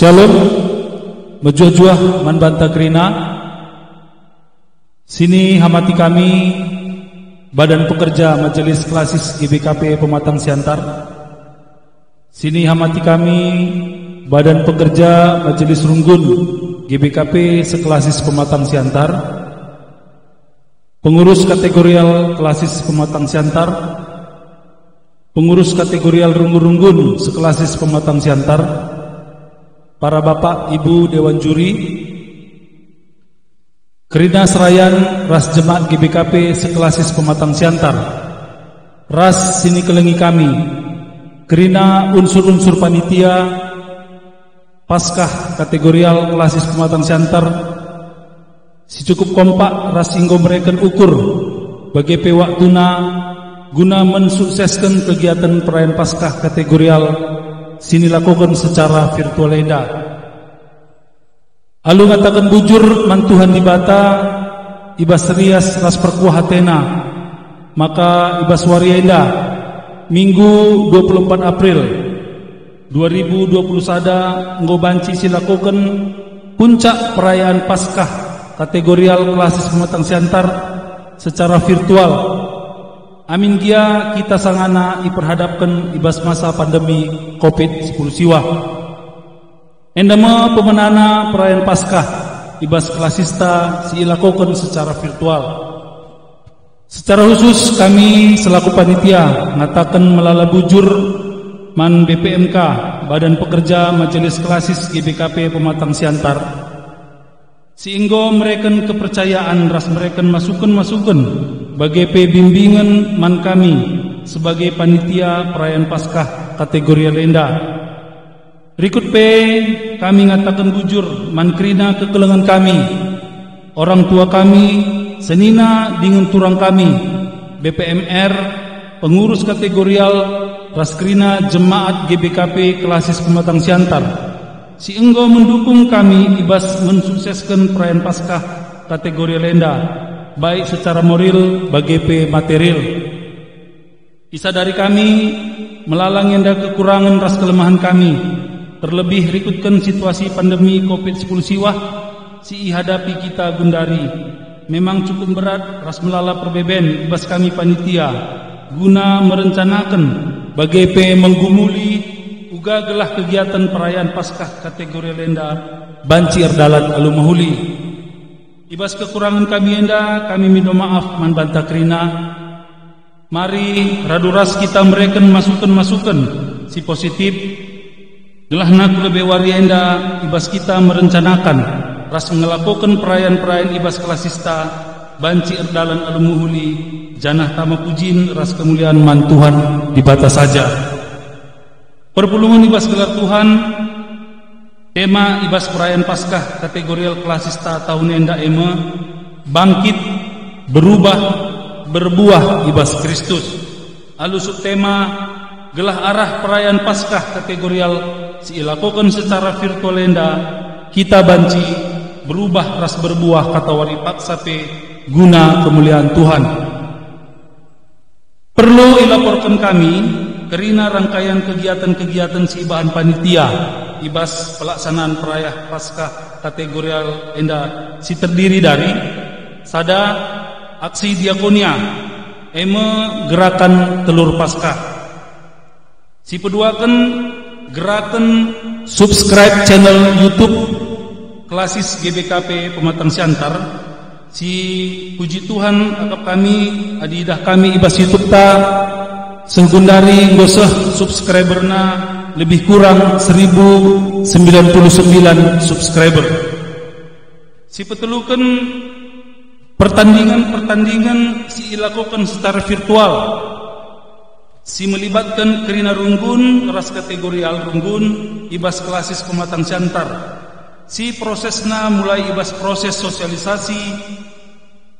Shalom, mejuah-juah man banta krina. Sini hamati kami Badan Pekerja Majelis Klasis GBKP Pematang Siantar. Sini hamati kami Badan Pekerja Majelis Runggun GBKP Seklasis Pematang Siantar, pengurus kategorial Klasis Pematang Siantar, pengurus kategorial Runggun-Runggun Seklasis Pematang Siantar, para bapak ibu dewan juri, Kerina Serayan Ras Jemaat GBKP Seklasis Pematang Siantar, Ras sini kelengi kami, Kerina unsur-unsur panitia Paskah kategorial Klasis Pematang Siantar, si cukup kompak ras inggo mereken ukur bagi waktuna guna mensukseskan kegiatan perayaan Paskah kategorial sini lakukan secara virtual enda. Alu ngatakan bujur mantuhan di bata ibas rias ras perkuah hatena, maka ibas warienda Minggu 24 April 2020 sada ngobanci silakukan puncak perayaan Paskah kategorial Klasis Pematang Siantar secara virtual. Amin gia kita sangana diperhadapkan ibas masa pandemi COVID-10 siwa. Endama pemenana perayaan Paskah ibas Klasista dilakukan secara virtual. Secara khusus kami selaku panitia ngatakan melala bujur man BPMK Badan Pekerja Majelis Klasis GBKP Pematang Siantar, sehingga mereken kepercayaan ras mereken masukan bagi bimbingan man kami sebagai panitia perayaan Paskah kategori lenda. Rikut kami ngatakan bujur man kerina kekelengan kami, orang tua kami, senina dengan turang kami, BPMR, pengurus kategorial Raskrina Jemaat GBKP Klasis Pematang Siantar, si enggo mendukung kami ibas mensukseskan perayaan Paskah kategori lenda, baik secara moral bagi material. Isa dari kami melalang yanda kekurangan ras kelemahan kami, terlebih rikutkan situasi pandemi COVID-10 siwah si hadapi kita gundari. Memang cukup berat ras melala perbeben ibas kami panitia guna merencanakan bagi menggumuli uga gelah kegiatan perayaan Paskah kategori lenda banci erdalan alumahuli. Ibas kekurangan kami enda kami minta maaf man banta krina. Mari raduras kita mereken masukan si positif gelah nak lebih wari enda ibas kita merencanakan ras mengelakukan perayaan ibas Klasista banci erdalan alumuhuli janah tama pujin ras kemuliaan man Tuhan di batas saja. Perpulungan ibas gelar Tuhan, tema ibas perayaan Paskah kategorial Klasista tahun enda bangkit, berubah, berbuah ibas Kristus. Alu subtema gelah arah perayaan Paskah kategorial dilakukan secara virtual enda, kita banci berubah ras berbuah kata wari paksa guna kemuliaan Tuhan. Perlu ilaporkan kami kerina rangkaian kegiatan-kegiatan si bahan panitia ibas pelaksanaan perayaan Paskah kategorial enda si terdiri dari sada aksi diakonia gerakan telur Paskah, si peduakan gerakan subscribe channel YouTube Klasis GBKP Pematang Siantar. Si puji Tuhan akap kami adidah kami ibas YouTube ta senggundari ngoseh subscriberna lebih kurang 1099 subscriber. Si petelukan pertandingan si ilakukan secara virtual, si melibatkan kerina runggun ras kategorial runggun ibas Klasis Pematang Siantar. Si prosesna mulai ibas proses sosialisasi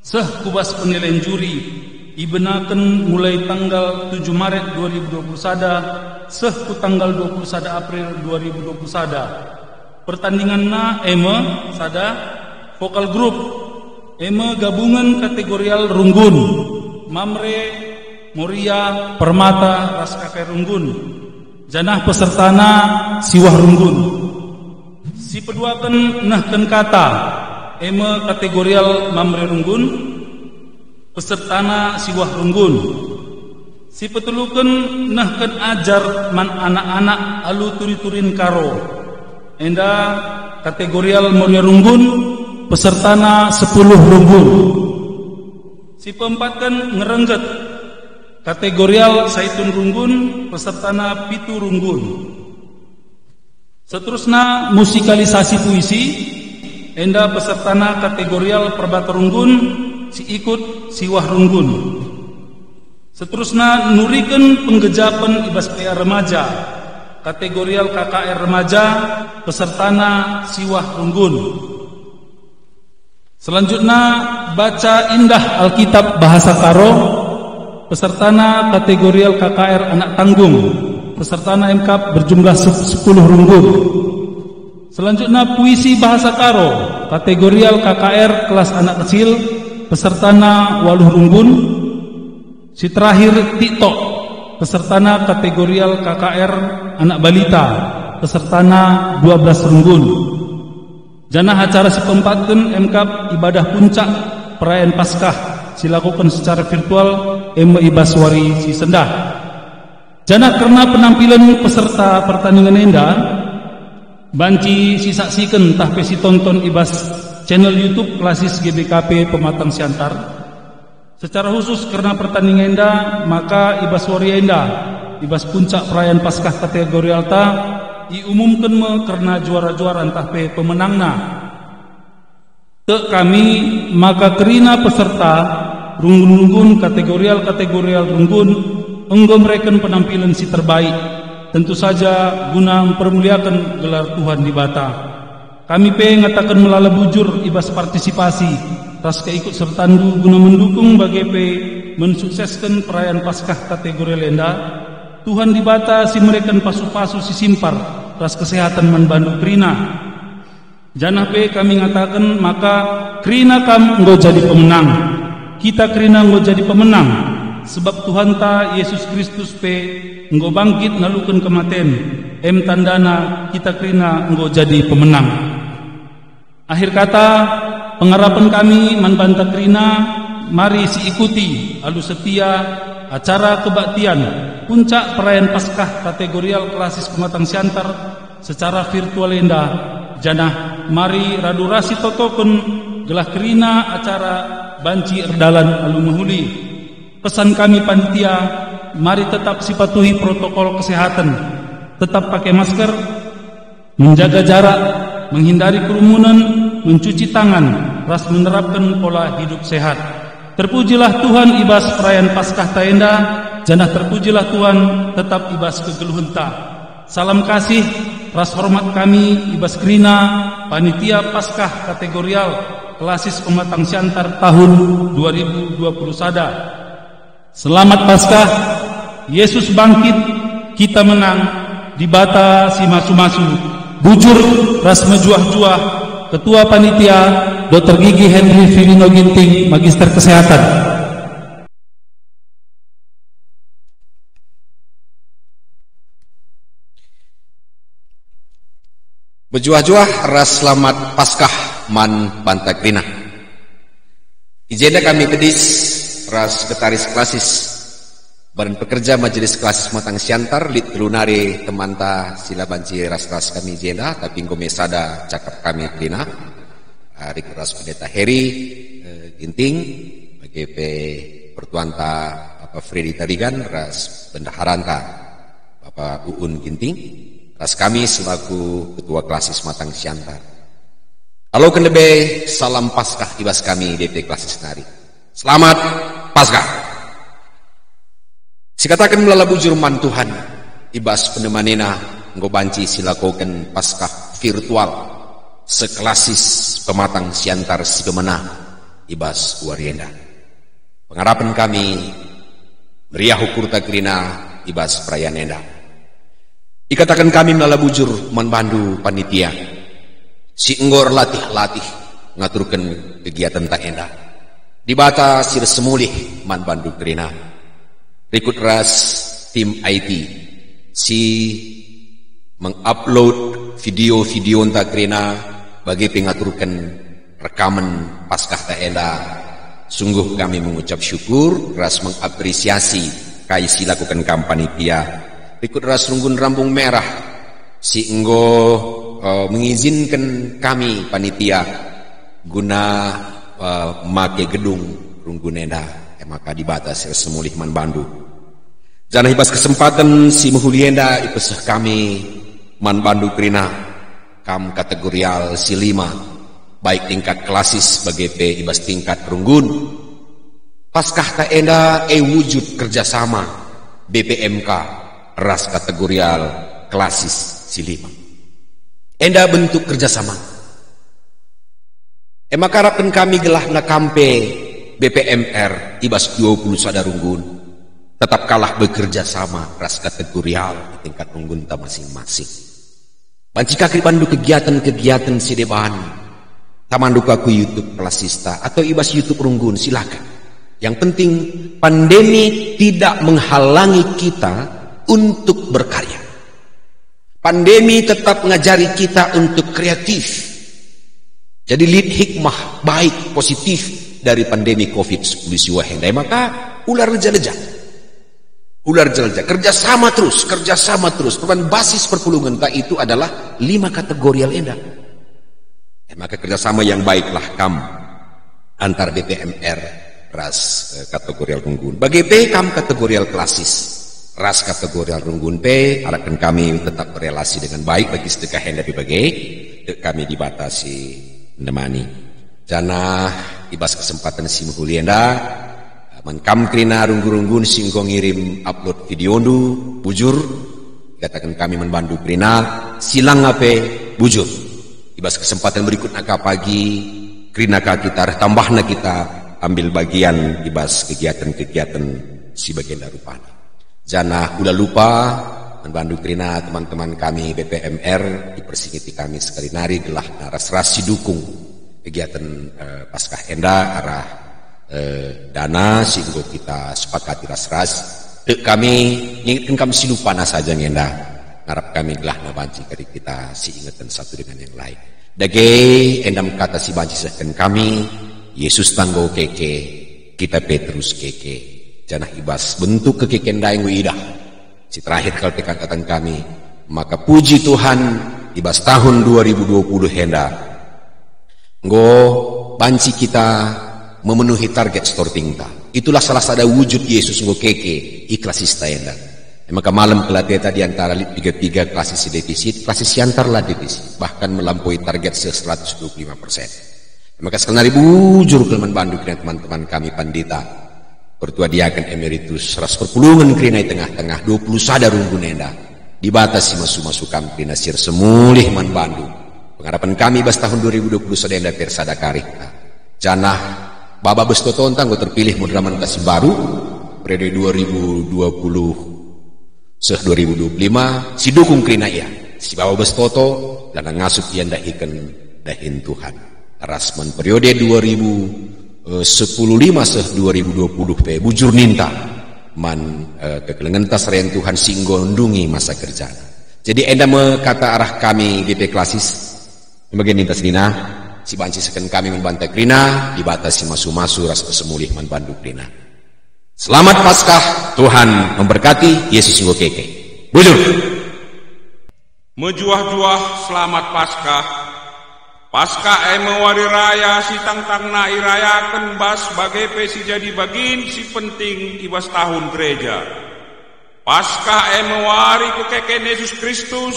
seh kubas penilaian juri ibenaken mulai tanggal 7 Maret 2020 sada seh ku tanggal 21 April 2020 sada. Pertandinganna sada vokal grup gabungan kategorial runggun Mamre Moria Permata ras kakek runggun janah pesertana siwah runggun. Si peduakan nahken kata eme kategorial mamre runggun pesertana siwah runggun. Si petuluken nahken ajar man anak-anak alu turi-turin karo enda kategorial moria runggun pesertana 10 runggun. Si peempatkan ngerengget kategorial saitun runggun pesertana 7 runggun. Seterusnya musikalisasi puisi enda pesertana kategorial perbata runggun si ikut siwah runggun. Seterusnya nuriken penggejapan ibas PA remaja kategorial KKR remaja pesertana siwah runggun. Selanjutnya baca indah Alkitab bahasa Karo pesertana kategorial KKR anak tanggung pesertana MK berjumlah 10 runggun. Selanjutnya puisi bahasa Karo kategorial KKR kelas anak kecil pesertana 8 runggun. Si terakhir TikTok pesertana kategorial KKR anak balita pesertana 12 runggun. Janah acara si peempatkeun MK ibadah puncak perayaan Paskah silakukan secara virtual ibas wari si sendah. Janah karena penampilan peserta pertandingan enda banci si saksikan tah si tonton ibas channel YouTube Klasis GBKP Pematang Siantar. Secara khusus karena pertandingan enda maka ibas wari enda ibas puncak perayaan Paskah kategori alta diumumkan karena juara-juara entah pemenangna. Te kami maka kerina peserta runggun-runggun kategorial runggun enggo mereken penampilan si terbaik, tentu saja guna mempermuliakan gelar Tuhan di Bata. Kami ngatakan melala bujur ibas partisipasi ras keikut sertandu guna mendukung bagi mensukseskan perayaan Paskah kategori lenda. Tuhan di Bata si mereken pasu-pasu si simpar ras kesehatan membantu krina. Janah kami ngatakan maka krina kam enggo jadi pemenang. Kita krina enggo jadi pemenang. Sebab Tuhan ta Yesus Kristus enggo bangkit nalukan kematen tandana kita krina enggo jadi pemenang. Akhir kata pengharapan kami manbanta krina mari si ikuti alu setia acara kebaktian puncak perayaan Paskah kategorial Klasis Pematang Siantar secara virtual enda. Janah mari radurasi totokun gelah krina acara banci erdalan alu mahuli. Pesan kami panitia, mari tetap sipatuhi protokol kesehatan, tetap pakai masker, menjaga jarak, menghindari kerumunan, mencuci tangan, ras menerapkan pola hidup sehat. Terpujilah Tuhan ibas perayaan Paskah taenda, janah terpujilah Tuhan tetap ibas kegeluhenta. Salam kasih, ras hormat kami ibas krina, panitia Paskah kategorial Klasis Pematang Siantar tahun 2020 sada. Selamat Paskah, Yesus bangkit, kita menang, di Bata si masu-masu, bujur ras mejuah-juah, Ketua Panitia Dr. Gigi Henry Firino Ginting, Magister Kesehatan. Bejuah-juah ras selamat Paskah man Bantakrina. Ijenda kami kedis ras Sekretaris Klasis Badan Pekerja Majelis Klasis Pematang Siantar lit lunare temanta sila banci ras-ras kami jenda tapi ngomesada cakap kami krina hari ras Pendeta Heri Ginting bagi pertuanta Bapak Freddy Tarigan ras bendaharanta Bapak Uun Ginting ras kami selaku Ketua Klasis Pematang Siantar. Halo kelebe salam Paskah ibas kami DP Klasis Nari. Selamat Paskah. Sikatakan melala bujur man Tuhan ibas penemanena ngobanci silakoken Paskah virtual seklasis Pematang Siantar Sigemena ibas warienda. Pengharapan kami meriah ukur takrina ibas perayaan enda. Ikatakan kami melala bujur man bandu panitia si enggor latih-latih ngaturkan kegiatan tak enda. Di Bata sir semulih man bandu krina. Rikut ras tim IT si mengupload video-video tak krena bagi pengaturkan rekaman Paskah ta enda. Sungguh kami mengucap syukur, ras mengapresiasi kaisi lakukan panitia. Ikut ras runggun rambung merah si enggo mengizinkan kami panitia guna make gedung runggun enda maka dibatas semulih man bandu. Jangan hibas kesempatan si muhulienda ipesah kami man bandu krina kam kategorial si 5 baik tingkat klasis sebagai pe ibas tingkat runggun. Paskah ta enda wujud kerjasama BPMK ras kategorial klasis si 5. Enda bentuk kerjasama. Maka harapan kami gelah na kampe BPMR ibas 20 sadarunggun tetap kalah bekerja sama ras kategorial di tingkat runggun ta masing-masing. Bancika bandu kegiatan-kegiatan si deban tamandu aku YouTube klasista atau ibas YouTube runggun silakan. Yang penting pandemi tidak menghalangi kita untuk berkarya. Pandemi tetap mengajari kita untuk kreatif. Jadi lead hikmah baik positif dari pandemi COVID-19 siwahenda, maka ular leja-leja kerjasama terus teman basis perpulungan ta itu adalah 5 kategorial enda. Maka kerjasama yang baiklah kam antar BPMR ras kategorial runggun bagi P kam kategorial klasis ras kategorial runggun P harapkan kami tetap berelasi dengan baik bagi sedekah henda sebagai kami dibatasi menemani. Jana ibas kesempatan si muhulienda menkam krina runggun-runggun singgo ngirim upload video ndu bujur katakan kami membantu krina silang ape bujur ibas kesempatan berikut naka pagi krina ka kita tambahna kita ambil bagian ibas kegiatan-kegiatan si bagian darupana. Jana udah lupa membantu krina teman-teman kami BPMR dipersingiti kami sekali nari gelah naras-ras si dukung kegiatan Paskah enda arah dana sehingga kita sepakati ras-ras kami ingatkan kami silupana saja ngenda ngarap kami gelah nabanci kali kita si ingatan satu dengan yang lain dage endam kata si banci sehkan kami Yesus tanggo keke kita Petrus keke janah ibas bentuk kekeken daeng widah si terakhir kalau kata kami maka puji Tuhan ibas tahun 2020 henda nggo banci kita memenuhi target storting ta. Itulah salah satu wujud Yesus nggo keke ikhlasista enda. Maka malam kelateta di antara 3 klasis defisit, klasis antar lah defisit, bahkan melampaui target 125%. Maka sekarang bujur kelman bandu dengan teman-teman kami pandita pertua diakan emeritus ras perpulungan krina tengah-tengah 20 sadarunggun enda dibatasi masuk-masuk kampi nasir semulih man bandu. Pengharapan kami bas tahun 2020 sedenda persada karih. Janah Baba Bestoto entang gue terpilih mudraman kasih baru periode 2020 2025 si dukung krina ya si Baba Bestoto dan ngasup yang dahin Tuhan rasman periode 2015 2020 pe bujur ninta man kekelengan tas reen Tuhan singgo ndungi masa kerja. Jadi enda kata arah kami BP klasis bagian nintas dina si banci seken kami membantai krina dibatasi masu-masu ras kesemulih man bandu krina. Selamat Paskah, Tuhan memberkati, Yesus nggo keke. Bujur. Mejuah-juah selamat Paskah. Paskah mewari raya si tang-tangna irayakan bas bagai pesi jadi bagin si penting ibas tahun gereja. Paskah mewari kekeken Yesus Kristus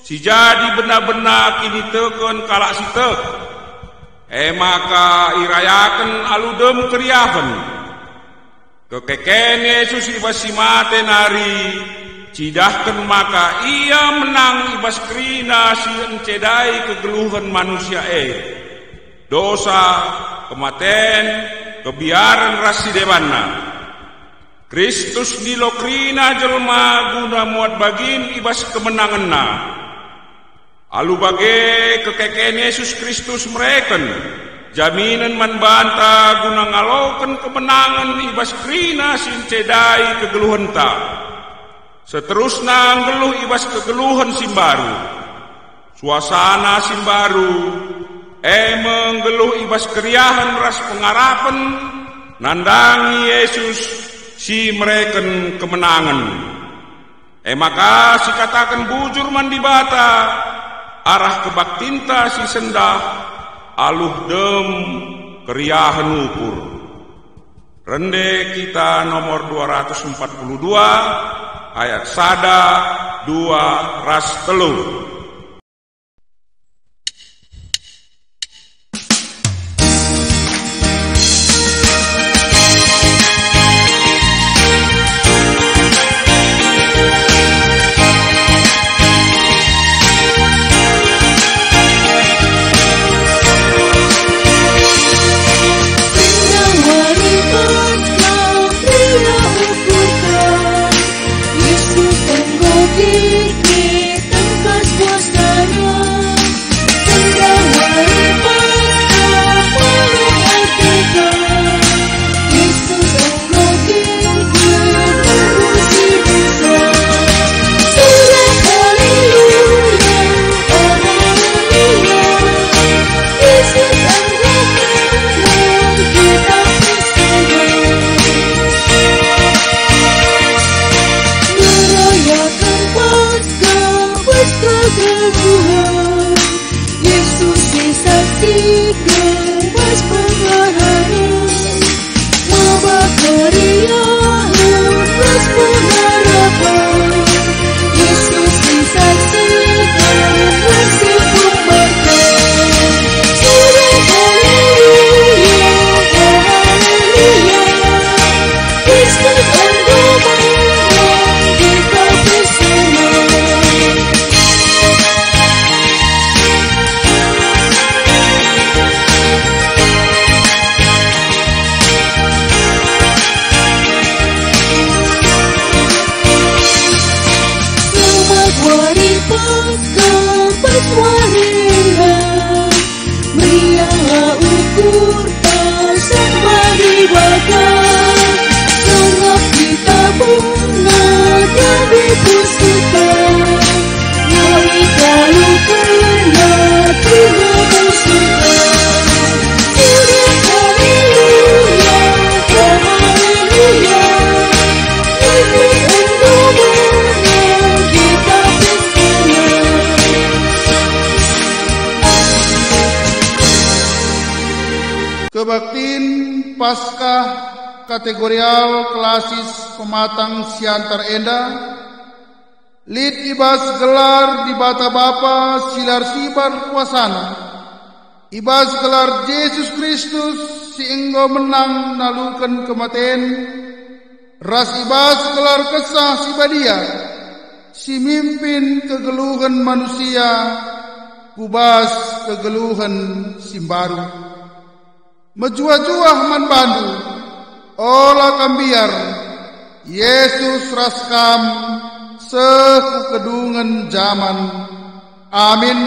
si jadi benar-benar kini teken kalak si tek. Maka irayakan aludem keriahan. Kekeken Yesus ibas si mate nari. Cidahkan maka ia menang ibas krina si encedai kegeluhan manusia dosa, kematian, kebiaran rasi debanna. Kristus dilokrina jelma guna muat bagin ibas kemenanganna. Alu bagai kekeken Yesus Kristus mereken jaminan manbanta guna ngalaukan kemenangan ibas krina si encedai kegeluhan ta. Seterusnya ngeluh ibas kegeluhan simbaru. suasana simbaru, menggeluh ibas keriahan ras pengarapan, nandangi Yesus si mereken kemenangan. Maka si katakan bujur mandi bata, arah kebaktinta si sendah, aluh dem keriahan ukur. Rende kita nomor 242, ayat 1, 2, ras 3. Kebaktin Paskah kategorial klasis pematang siantar enda, lid ibas gelar di bata bapa silar sibar kuasana, ibas gelar Yesus Kristus si enggo menang nalukan kematian, ras ibas gelar kesah si badia, si mimpin kegeluhan manusia, kubas kegeluhan simbaru. Mejuah-juah man bandu, olah kambiar, Yesus raskam, seku kedungan zaman. Amin.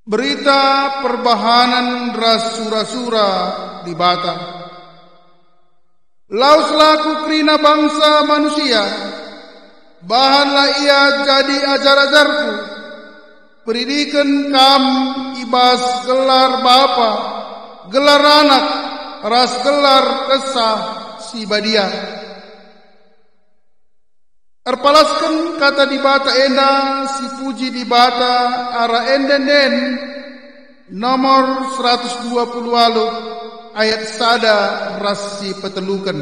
Berita perbahanan ras sura-sura di bata. Lau selaku krina bangsa manusia, bahanlah ia jadi ajar-ajarku. Pendidikan kam ibas gelar bapa, gelar anak, ras gelar kesah si badia. Erpalaskan kata di bata enda, si puji di bata ara enden nomor 120 ayat 1 ras si petelukan.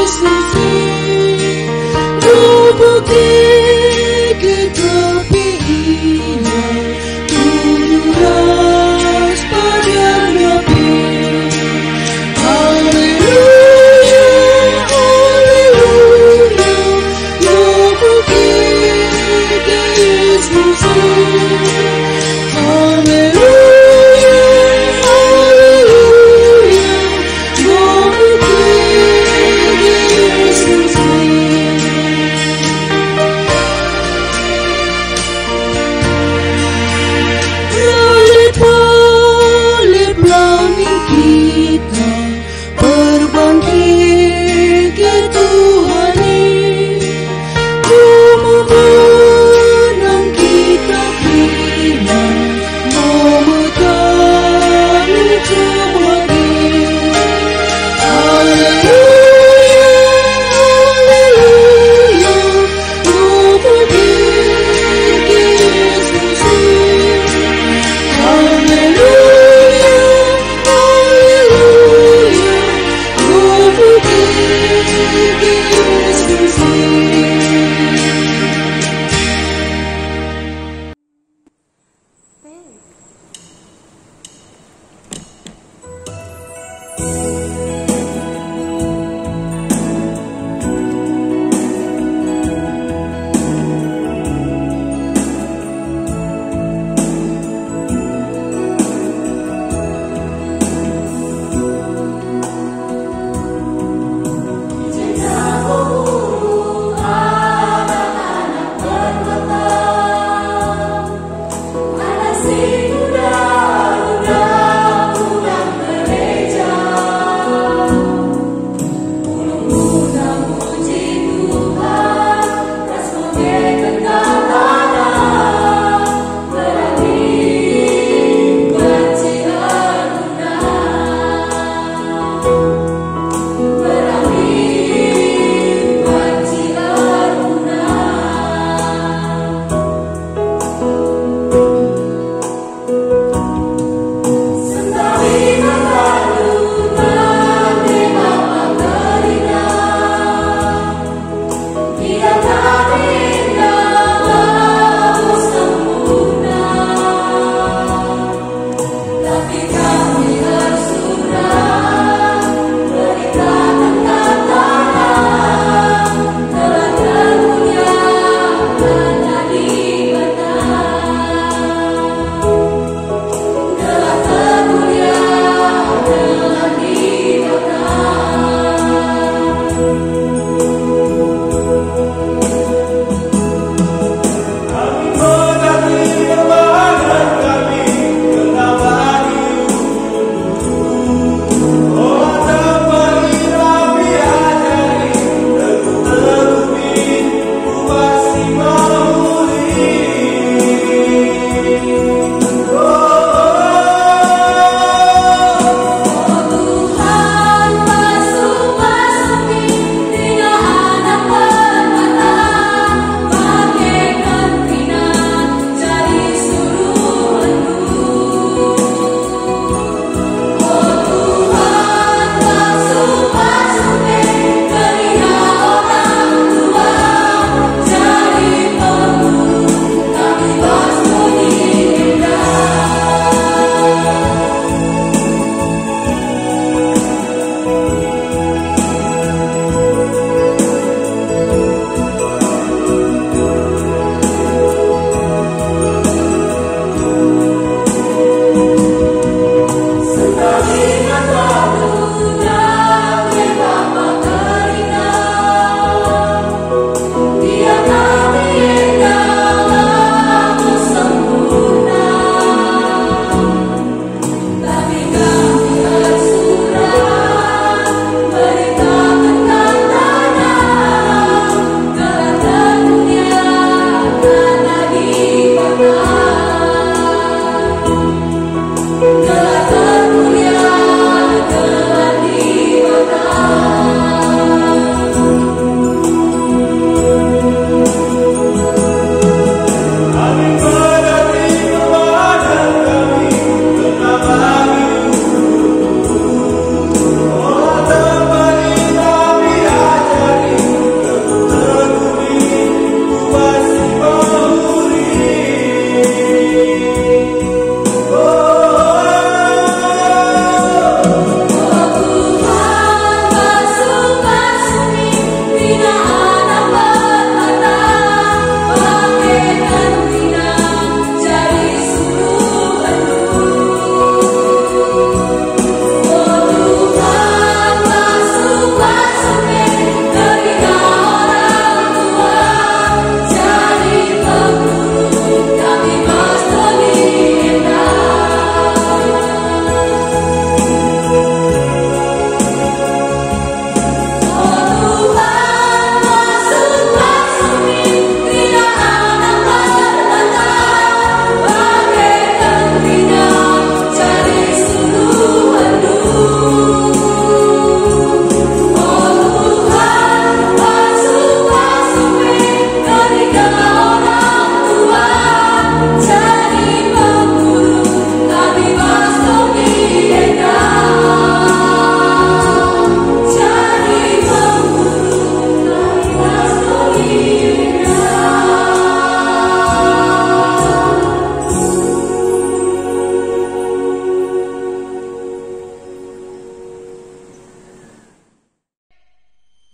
Yesus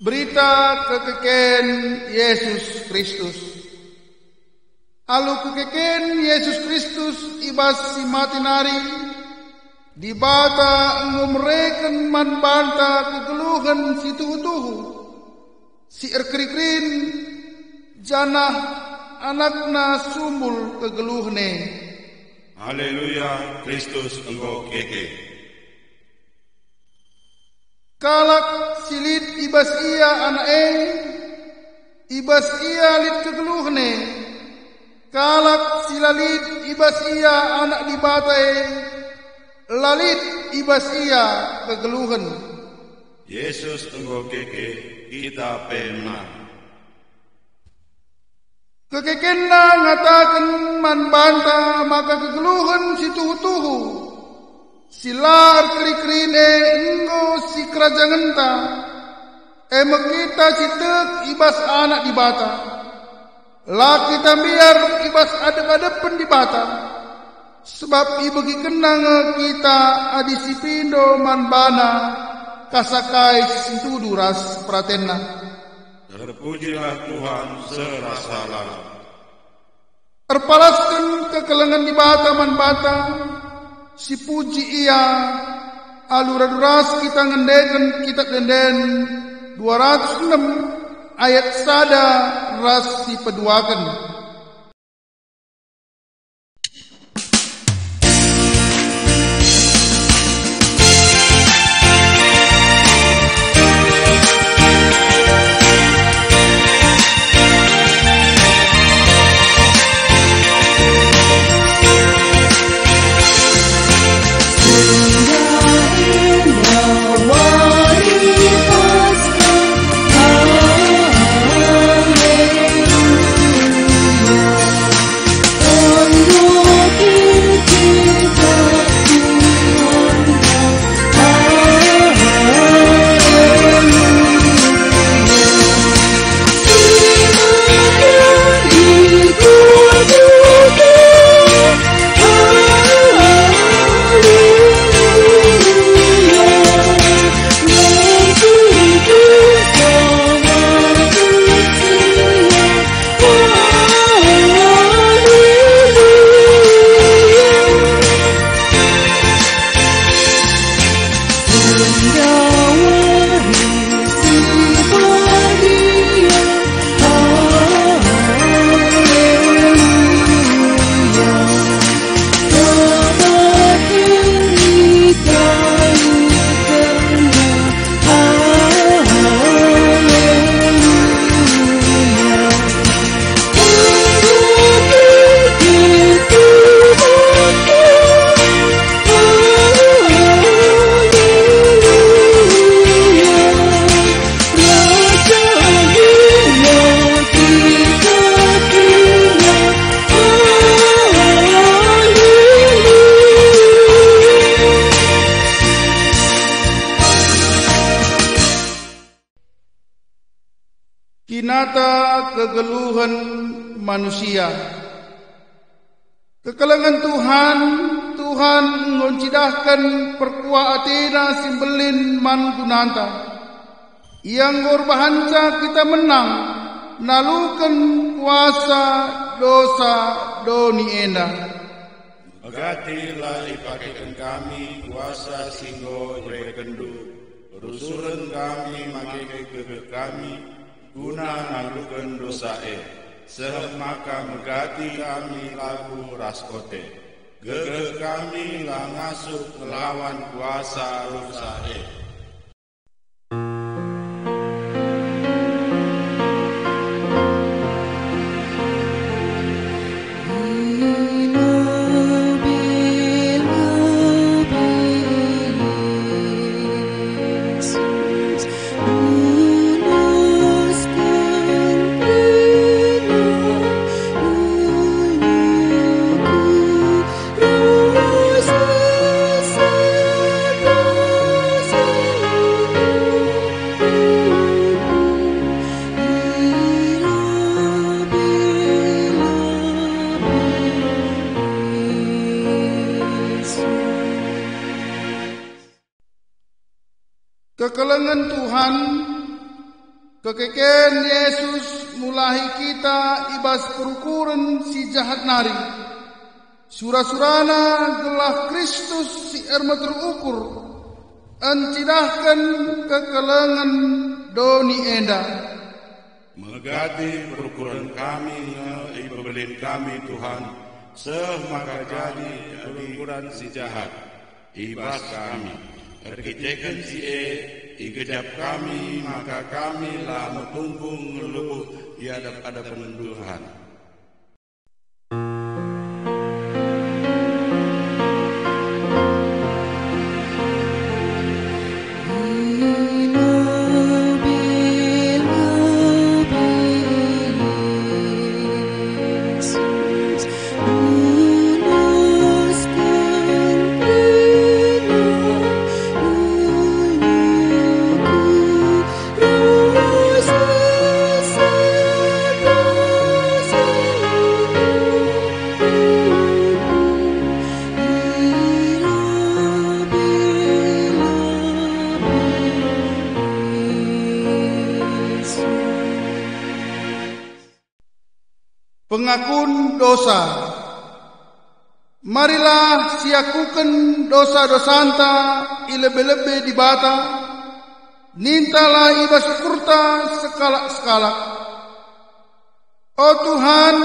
Berita kekeken Yesus Kristus. Alu kekeken Yesus Kristus ibas si matinari di bata ngumreken man banta kegeluhan si tuhu-tuhu si erkrikrin janah anakna sumbul kegeluhne. Haleluya, Kristus engkau keke. Kalak silit ibas ia anae, ibas ia lit kegeluhne. Kalak silalit ibas ia anak di batae, lalit ibas ia kegeluhan. Yesus engkau keke, kita pemah. Kekekenna ngatakan man banta maka kegeluhan si tuhu-tuhu. Silar keri-kerine enggo si kerajaan ta. Kita si tek ibas anak di bata. Laki tambiar ibas adep-adepen di bata. Sebab ibagi kenang kita adisi pindo man bana kasakai sintudu ras pratenna. Terpujilah Tuhan serasalah. Terpalaskan kekelengan di bata man bata. Si puji ia aluraduras kita ngendeken kitab denden 206 ayat sada ras si peduaken. Kinata kegeluhan manusia. Kekelengan Tuhan ngoncidahkan perkua Athena simbelin man gunanta. Yang gorbahanca kita menang, nalukan kuasa dosa doni enda. Megatilah ipakekan kami kuasa singgo irekendu. Rusuren kami make ke kami guna nalukan dosae. Sehab maka megati kami lagu raskote. Gege kami lah ngasuk melawan kuasa rusae. Kekelengan Tuhan Kekeken Yesus mulahi kita ibas perukuran si jahat nari. Surah-surana gelah Kristus si erma terukur. Encidahkan kekelengan doni enda. Megati perukuran kami, ibelin kami Tuhan, semaka jadi perukuran si jahat, ibas kami. Erkitekan si igejap kami, maka kami lah metumpung ngeluh di hadapan Tuhan. Pengakun dosa. Marilah siakukan dosa-dosanta ilebe-lebe di bata. Nintalah iba syukurta sekalak-sekalak. Oh Tuhan,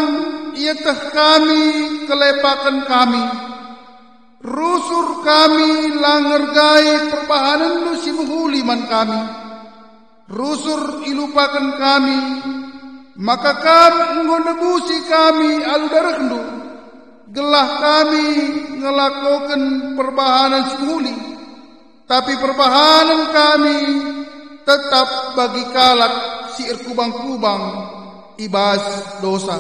iatah kami kelepakan kami. Rusur kami langergai perbahanan si muhuliman kami. Rusur ilupakan kami. Maka kami ngenebusi kami aludarendu, gelah kami ngelakukan perbahanan simuli, tapi perbahanan kami tetap bagi kalak siir kubang-kubang ibas dosa.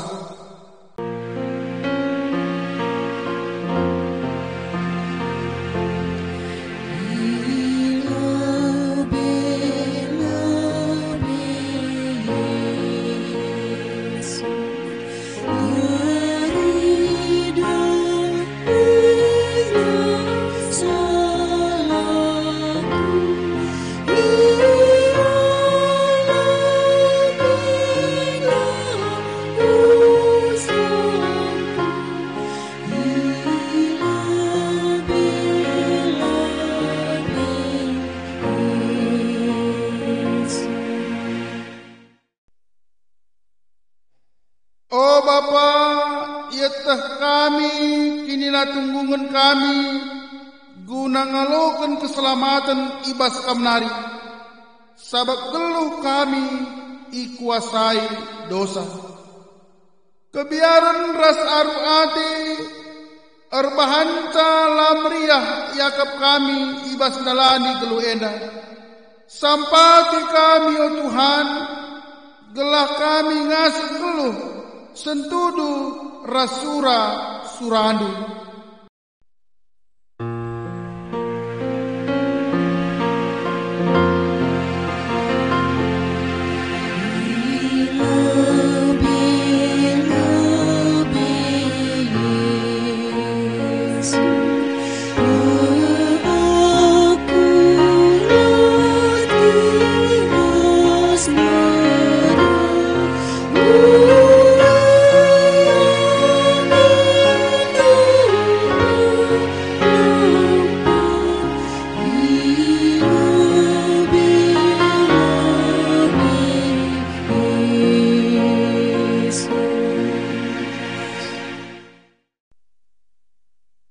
Oh Bapa, iatah kami kinilah tunggungan kami guna ngalokan keselamatan ibas kamnari. Sabab geluh kami ikuasai dosa. Kebiaran ras aru ate erbahanta lamriah yakap kami ibas dalani geluh enda. Sampati kami oh Tuhan, gelah kami ngasih geluh sentudu rasura surandu.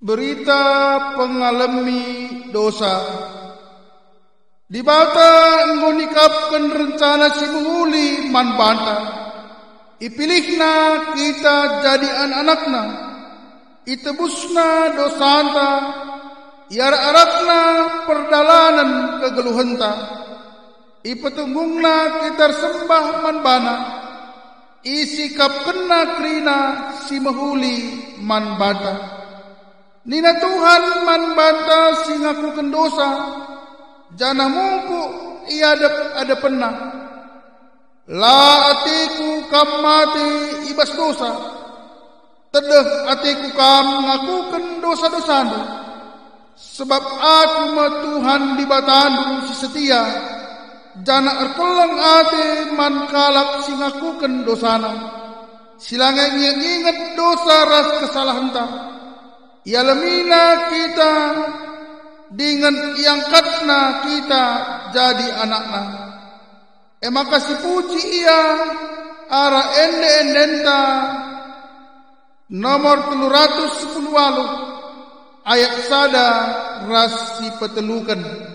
Berita pengalami dosa. Di bata ngonikapkan rencana si menguli man banta. Ipilihna kita jadi anak-anakna. Itebusna dosanta. Iar-aratna perdalanan kegeluhenta. Ipetunggungna kita sembah man bana. Isikap kena krina si menguli man banta. Nina Tuhan man banta sing ngakukeun dosa, jana mungku ada pena. La atiku kam mati ibas dosa, tedeh atiku kam ngakukeun dosa-dosandu. Sebab aku mah Tuhan di batandu si setia, jana erkelang ate man kalak singakuken dosana. Silangan ingat dosa ras kesalahan ta. Ia lemina kita dengan iangkatna kita jadi anakna. Maka si puji ia ara ende-endenta nomor 310 ayat sada ras si petelukan.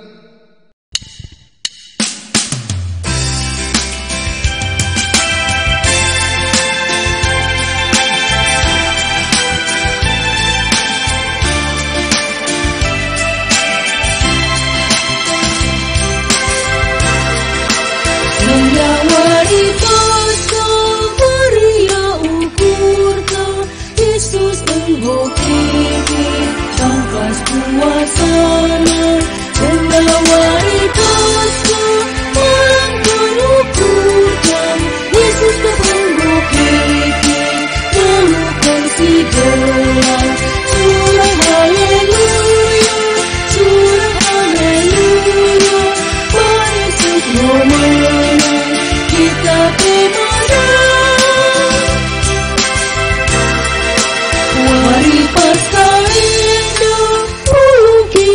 Kuasana Sendawari dosa orang menukurkan Yesus kepenggukiti Melukan si gelang Surah haleluya Surah haleluya Pak Yesus memenang Kita pemenang Wari Paskah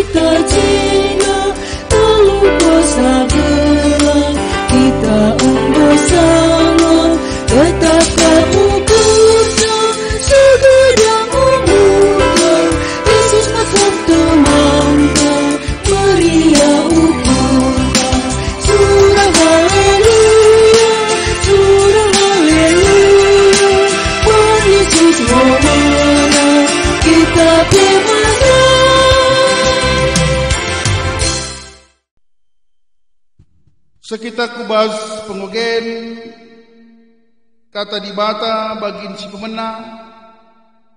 kita cina talu dosa gelang kita unggosangan tetap kamu kerja segera umurkan Yesus makan temangka meriah ukurkan surah haleluya Tuhan Yesus memenang kita pemenang. Sekitar kubas pengogen kata dibata bagin si pemenang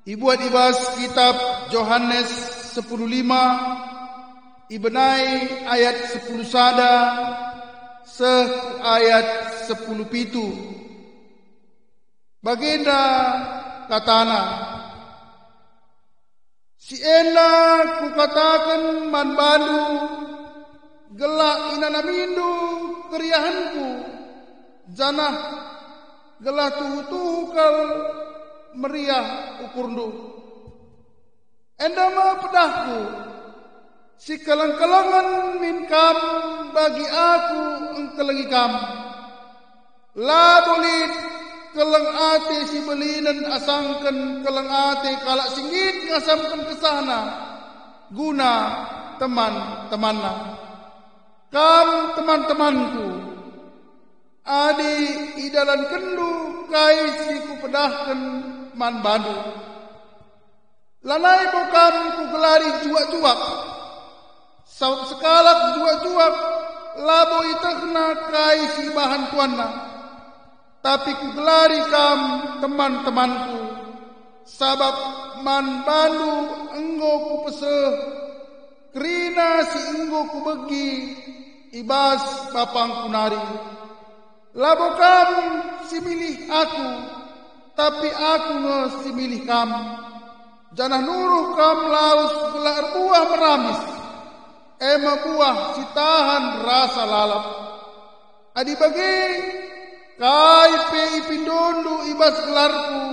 ibuat ibas kitab Yohanes 10:5 ibenai ayat 10 sada se ayat 10 pitu bagenda katana si ena ku katakan man bandu gelak inanamindu keriahanku janah gelah tuhu kal meriah ukurdu endama pedahku si kelang-kelangan min kam bagi aku engkelengi kam la bolit kelang ate si belinan asangken kelang ate kalak singgit ngasamken kesana guna teman-temanna. Kam teman-temanku adi idalan kendu kai siku pedahken man bandu lanai bokam ku gelari juak-juak saut sekalak juak-juak labo itakna kai si bahan tuanna tapi ku gelari kam teman-temanku sabab man bandu enggo ku peseh kerina si enggo ku begi ibas bapang kunari labo kamu si milih aku tapi aku nge si milih kamu janah nuruh kamu laus gelar buah meramis ema buah si tahan rasa lalap adi bagi kai pe ipindondu ibas gelarku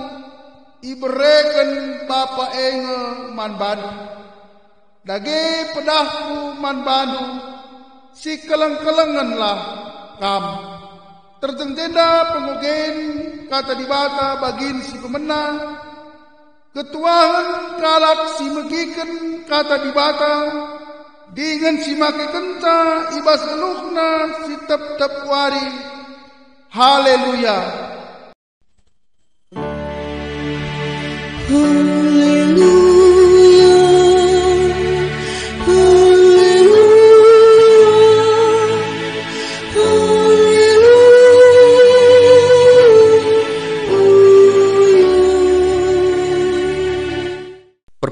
ibereken bapa enge man bandu dage pedahku man bandu si keleng-kelenganlah kamu terjenda pengogen kata dibata bagin si pemenang ketuahan kalak si megiken kata dibata dengan si make kenta ibas eluhna si tep-tep wari haleluya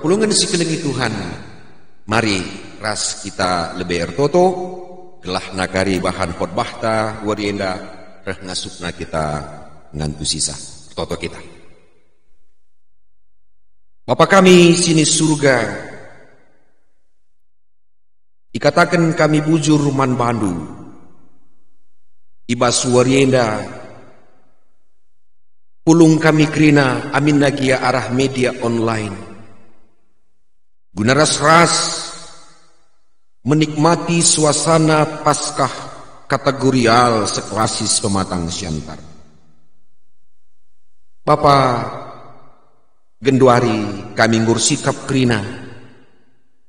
Perpulungan si kelengi Tuhan, mari ras kita lebih ertoto, gelah nakari bahan khotbahta warienda, reh ngasupna kita ngantu sisa ertoto kita. Bapa kami sini surga, ikatakan kami bujur man bandu, ibas warienda pulung kami krina amin nagia arah media online guna ras-ras menikmati suasana Paskah kategorial seklasis pematang siantar. Bapak genduari kami ngursikap krina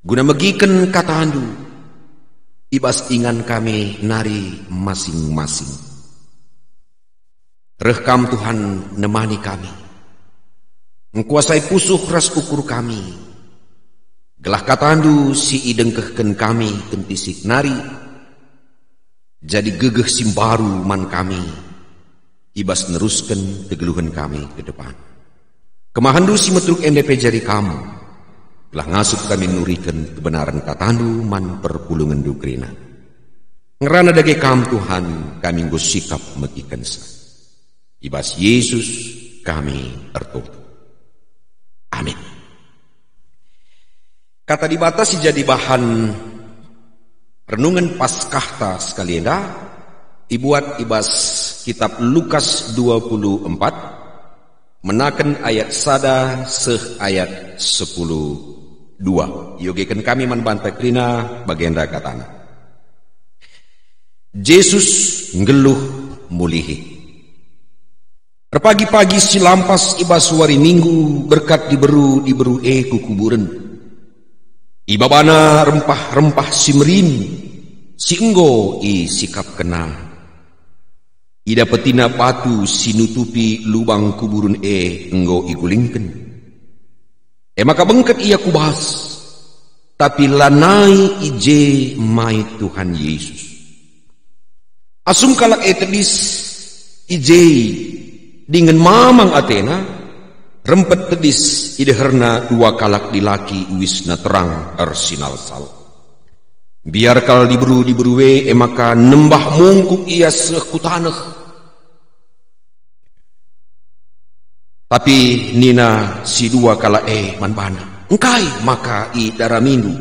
guna megiken kata handu ibas ingan kami nari masing-masing. Rekam Tuhan nemani kami, mengkuasai pusuh ras ukur kami, gelah katandu si idengkehken kami kentisik nari, jadi gegeh simbaru man kami, ibas nerusken tegeluhan kami ke depan. Kemahandu si metruk NDP jari kamu, gelah ngasup kami nuriken kebenaran katandu man perpulungan dukrina. Ngerana dage kam Tuhan kami ngusikap megiken sa. Ibas Yesus kami tertutup. Amin. Kata dibatasi jadi bahan renungan Paskah sekalian dah dibuat ibas kitab Lukas 24 menaken ayat sada seh ayat 10:2. Yogekan kami manbantai krina bagenda katana. Yesus ngeluh mulihi. Pagi-pagi silampas ibas wari minggu berkat diberu kukuburan. Ibabana rempah-rempah simrin si enggo i sikap kena. Ida petina batu sinutupi lubang kuburun enggo igulingken. Maka bengket ia kubahas. Tapi lanai ije mai Tuhan Yesus. Asum kalak tedis ije dengan mamang Athena rempet tedis ideherna dua kalak dilaki wisna terang ersinal sal. Biar kal diberu maka nembah mungkuk ia sekutaneh. Tapi nina si dua kalak manbana engkai maka i daramindu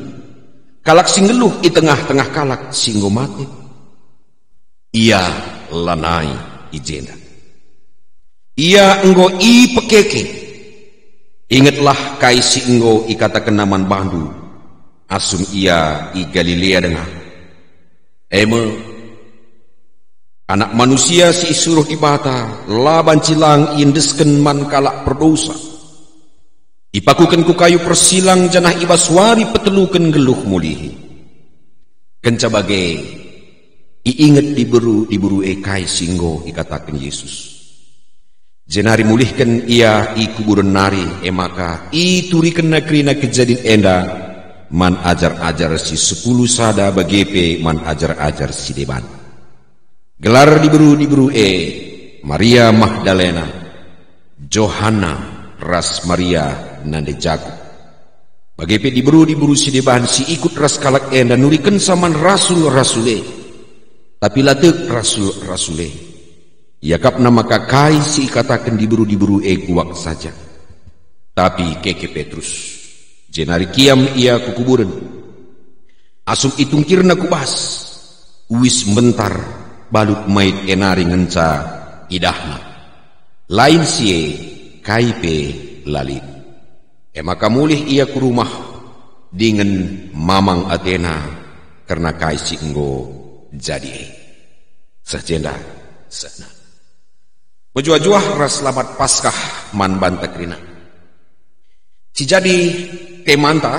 kalak singgeluh i tengah-tengah kalak singgo mati. Ia lanai ijena. Ia enggo i pekeke. Ingatlah kai si enggo i kata kenaman bandu. Asum ia i Galilea dengar. Anak manusia si suruh ibata laban cilang indesken man kalak perdosa. Ipakuken ku kayu persilang janah ibaswari peteluken geluh mulihi. Kenca bagai iinget diburu kai singgo ikatakan Yesus. Jenari mulihkan ia i kuburan nari maka i turiken nakrina kejadian enda man ajar-ajar si 10 sada bagepe man ajar-ajar si deban. Gelar diberu Maria Magdalena, Johanna, ras Maria nande jago. Bagepe diberu si deban si ikut ras kalak enda nuriken saman rasul-rasule. Tapi latek rasul-rasule. Yakap nama kakai si katakan diberu kuak saja. Tapi keke Petrus jenari kiam ia kukuburan. Asum itungkirna kubas. Uwis mentar balut mait enari ngenca idahna. Lain sie kaipe lalit. Maka mulih ia ku rumah dengan mamang Athena karena kai si enggo jadi. Sejenda sana. Berjuah-juah ras selamat Paskah man bantakrina. Si jadi kemanta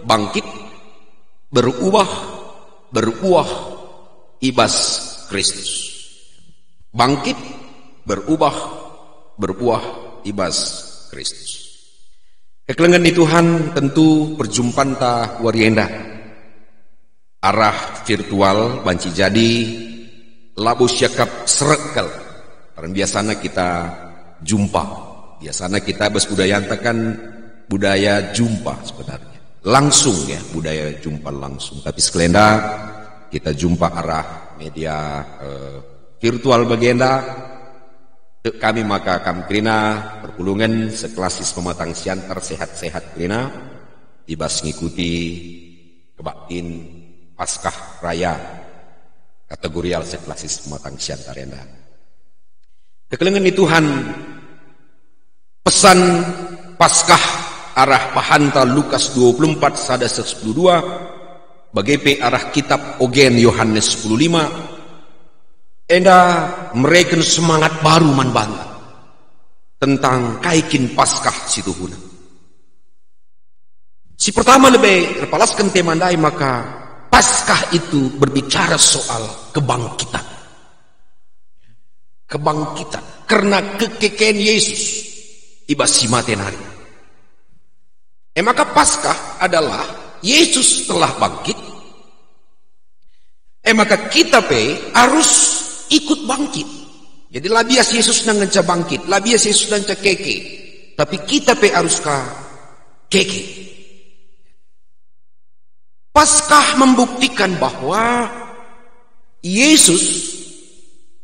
bangkit berubah ibas Kristus. Bangkit berubah ibas Kristus. Kekelengan di Tuhan tentu perjumpaan ta warienda. Arah virtual banci jadi labu syakap serekal. Karena biasanya kita jumpa. Biasanya kita budaya antakan budaya jumpa sebenarnya. Langsung ya, budaya jumpa langsung. Tapi sekelenda kita jumpa arah media virtual bagenda. Kami maka kami krina perpulungan seklasis pematang siantar sehat-sehat krina. Ibas ngikuti kebaktin Paskah Raya kategorial seklasis matang siantarenda. Kekelengan di Tuhan, pesan Paskah arah pahanta Lukas 24 sada 12 bagai arah kitab Ogen Yohanes 15 enda mereka semangat baru man bangga tentang kaikin Paskah situhuna. Si pertama lebih terpalaskan temandai, maka Paskah itu berbicara soal kebangkitan. Kebangkitan karena kekeken Yesus ibas simatenari. Maka Paskah adalah Yesus telah bangkit. Maka kita harus ikut bangkit. Jadi labias Yesus nang ngenca bangkit, labias Yesus nang keke. Tapi kita harus keke. Paskah membuktikan bahwa Yesus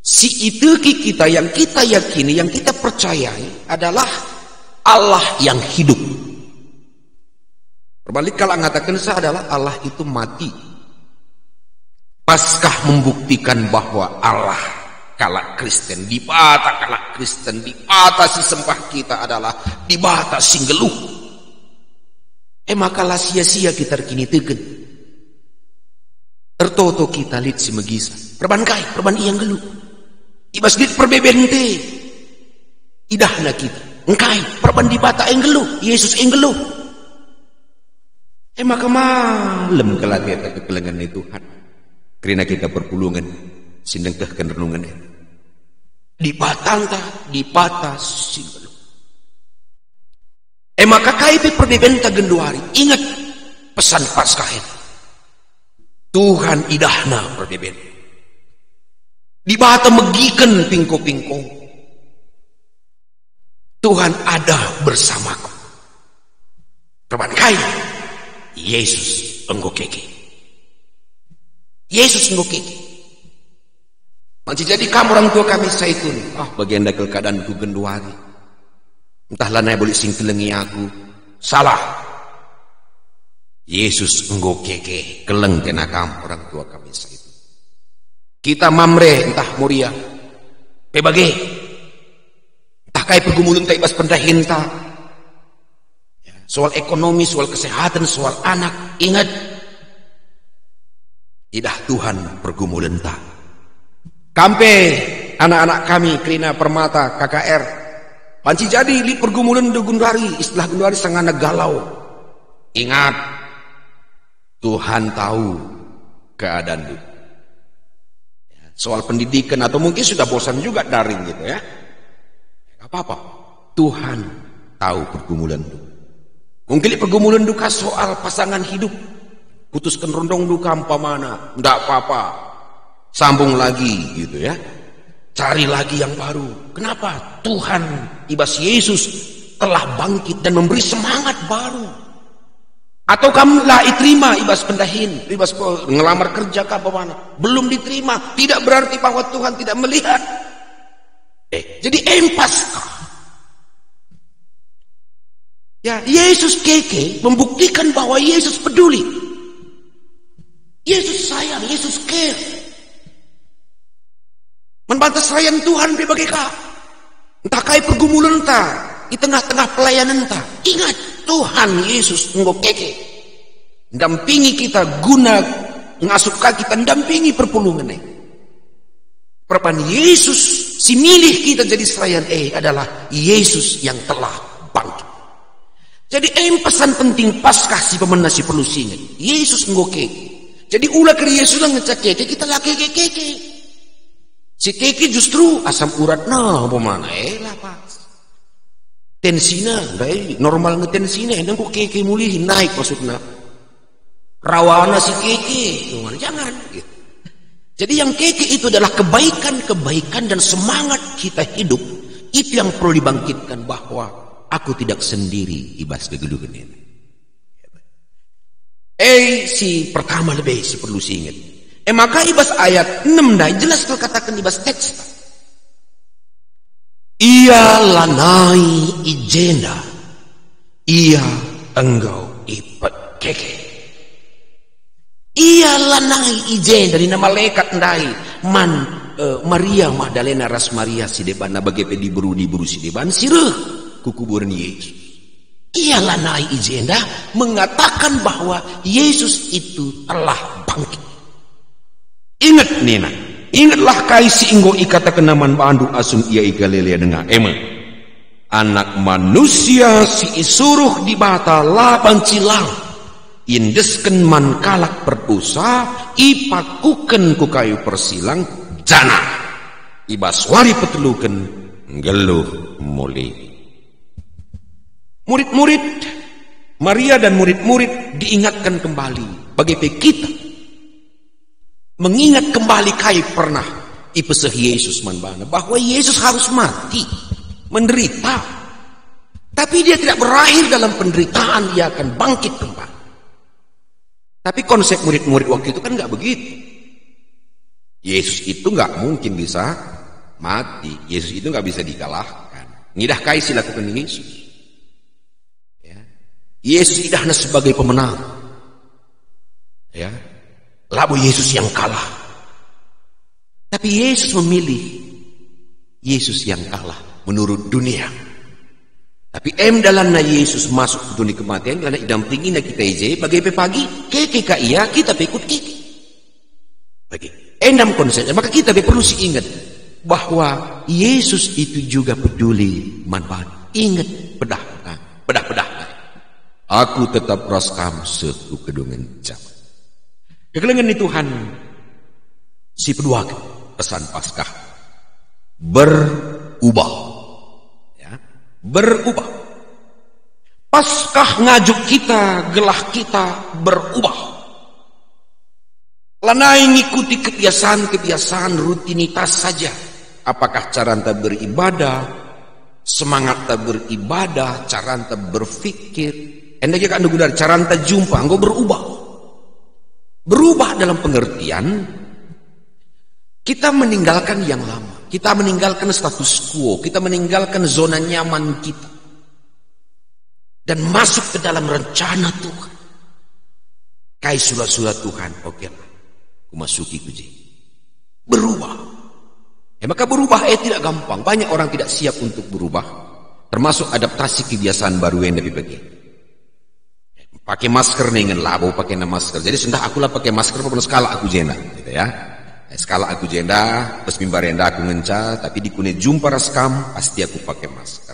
si itu kita yang kita yakini, yang kita percayai adalah Allah yang hidup. Berbalik kalau mengatakan saya adalah Allah itu mati. Paskah membuktikan bahwa Allah kala Kristen di bata kala Kristen di bata si sembah kita adalah di bata singgeluh. Maka lah sia-sia kita kini tegen. Tertoto kita lihat si megisa. Perban iyang geluh. Ibas dit perbebente. Idahna kita. Engkai perban di bata yang geluh. Yesus yang geluh. Maka malam kelatihan kekelengan itu Tuhan. Karena kita berpulungan sindang tehkan renungan di batanta di batas singelu. Maka kaipi perbebenta genduari. Ingat pesan Paskah ini. Tuhan idahna perbeben. Di bata megikan pingko-pingko. Tuhan ada bersamaku. Perbankai Yesus enggokeke. Yesus enggokeke. Masih jadi kamu orang tua kami saitun. Bagian dakil keadaan ku genduari. Entahlah naya boleh sing telengi aku. Salah. Yesus enggokeke. Keleng kena kamu orang tua kami saitun. Kita mamre entah muria. Pebage. Entah kai pergumulan tak ibas pendahinta. Soal ekonomi, soal kesehatan, soal anak. Ingat, idah Tuhan pergumulan tak. Kampe anak-anak kami Krina Permata KKR panci jadi li pergumulan de Gundari, istilah Gundari sangat galau. Ingat, Tuhan tahu keadaan itu. Soal pendidikan atau mungkin sudah bosan juga daring gitu ya. Gak apa-apa. Tuhan tahu pergumulan itu. Mungkin pergumulan duka soal pasangan hidup. Putuskan rondong duka mana, ndak apa-apa. Sambung lagi gitu ya. Cari lagi yang baru. Kenapa? Tuhan ibas Yesus telah bangkit dan memberi semangat baru. Atau kamu lah diterima ibas pendahin, ibas ngelamar kerja ke apa mana? Belum diterima, tidak berarti bahwa Tuhan tidak melihat. Jadi Paskah. Ya, Yesus keke membuktikan bahwa Yesus peduli. Yesus sayang, Yesus care. Membatas sayang Tuhan berbagai kah. Entah kai pergumulan entah, di tengah-tengah pelayanan entah. Ingat, Tuhan Yesus enggak keke. Dampingi kita guna ngasup kaki kita dampingi perpulungan. Perpan Yesus si milih kita jadi selayan adalah Yesus yang telah bangkit. Jadi pesan penting Paskah si pemenang si perlu singet. Yesus ngokeke. Jadi ulah ke Yesus lah ngecek keke, kita lah keke. Si keke justru asam urat apa mana lah pas. Tensina, normal ngetensina, nang keke mulihin naik maksudnya. Rawana si keke, jangan. Gitu. Jadi yang keke itu adalah kebaikan dan semangat kita hidup. Itu yang perlu dibangkitkan bahwa aku tidak sendiri ibas kegeluhan ini. Si pertama lebih si perlu singet. Maka ibas ayat 6 dah jelas kalau katakan ibas teks. Ia lanai ijena. Ia engkau ipat keke. Ialah nai ijen dari nama malaikat ndai man Maria Magdalena ras Maria si deban na bagepe diburu si deban sireh kukuburan Yesus. Ialah nai ijen mengatakan bahwa Yesus itu telah bangkit. Ingat nena, ingatlah kai si inggo ikata kenaman bandu asum ia Galilea dengan ema. Anak manusia si isuruh di bata lapan cilang. Indesken man kalak berdosa ipakuken ku kayu persilang jana ibaswari peteluken geluh muli. Murid-murid Maria dan murid-murid diingatkan kembali bagi kita mengingat kembali kai pernah ipeseh Yesus manbana bahwa Yesus harus mati menderita, tapi dia tidak berakhir dalam penderitaan, dia akan bangkit kembali. Tapi konsep murid-murid waktu itu kan nggak begitu. Yesus itu nggak mungkin bisa mati. Yesus itu nggak bisa dikalahkan. Ngidah kai silakukan Yesus. Ya. Yesus idahna sebagai pemenang. Ya. Labu Yesus yang kalah. Tapi Yesus memilih Yesus yang kalah menurut dunia. Tapi dalam na Yesus masuk ke dunia kematian karena idampingi na kita ije bagi pagi keka iya kita ikut kiki bagi endam konsepnya. Maka kita perlu ingat bahwa Yesus itu juga peduli manfaat. Ingat pedah. Aku tetap raskam setu kedungan jam kekelengan di Tuhan si pedua pesan Paskah berubah. Berubah. Paskah ngajuk kita, gelah kita berubah. Lanai ngikuti kebiasaan rutinitas saja. Apakah cara anda beribadah, semangat anda beribadah, cara anda berpikir, anda juga anda gudar cara anda jumpa, anda berubah. Berubah dalam pengertian kita meninggalkan yang lama. Kita meninggalkan status quo, kita meninggalkan zona nyaman kita dan masuk ke dalam rencana Tuhan. Kai surat-surat Tuhan, oke lah, aku masuki kuji. Berubah. Maka berubah tidak gampang. Banyak orang tidak siap untuk berubah, termasuk adaptasi kebiasaan baru yang lebih baik. Pakai masker dengan labo pakai masker. Jadi sudah akulah pakai masker pun skala aku jena, gitu ya. Skala aku jenda, pas mimbarenda aku ngenca, tapi di kune jumpa raskam, pasti aku pakai masker.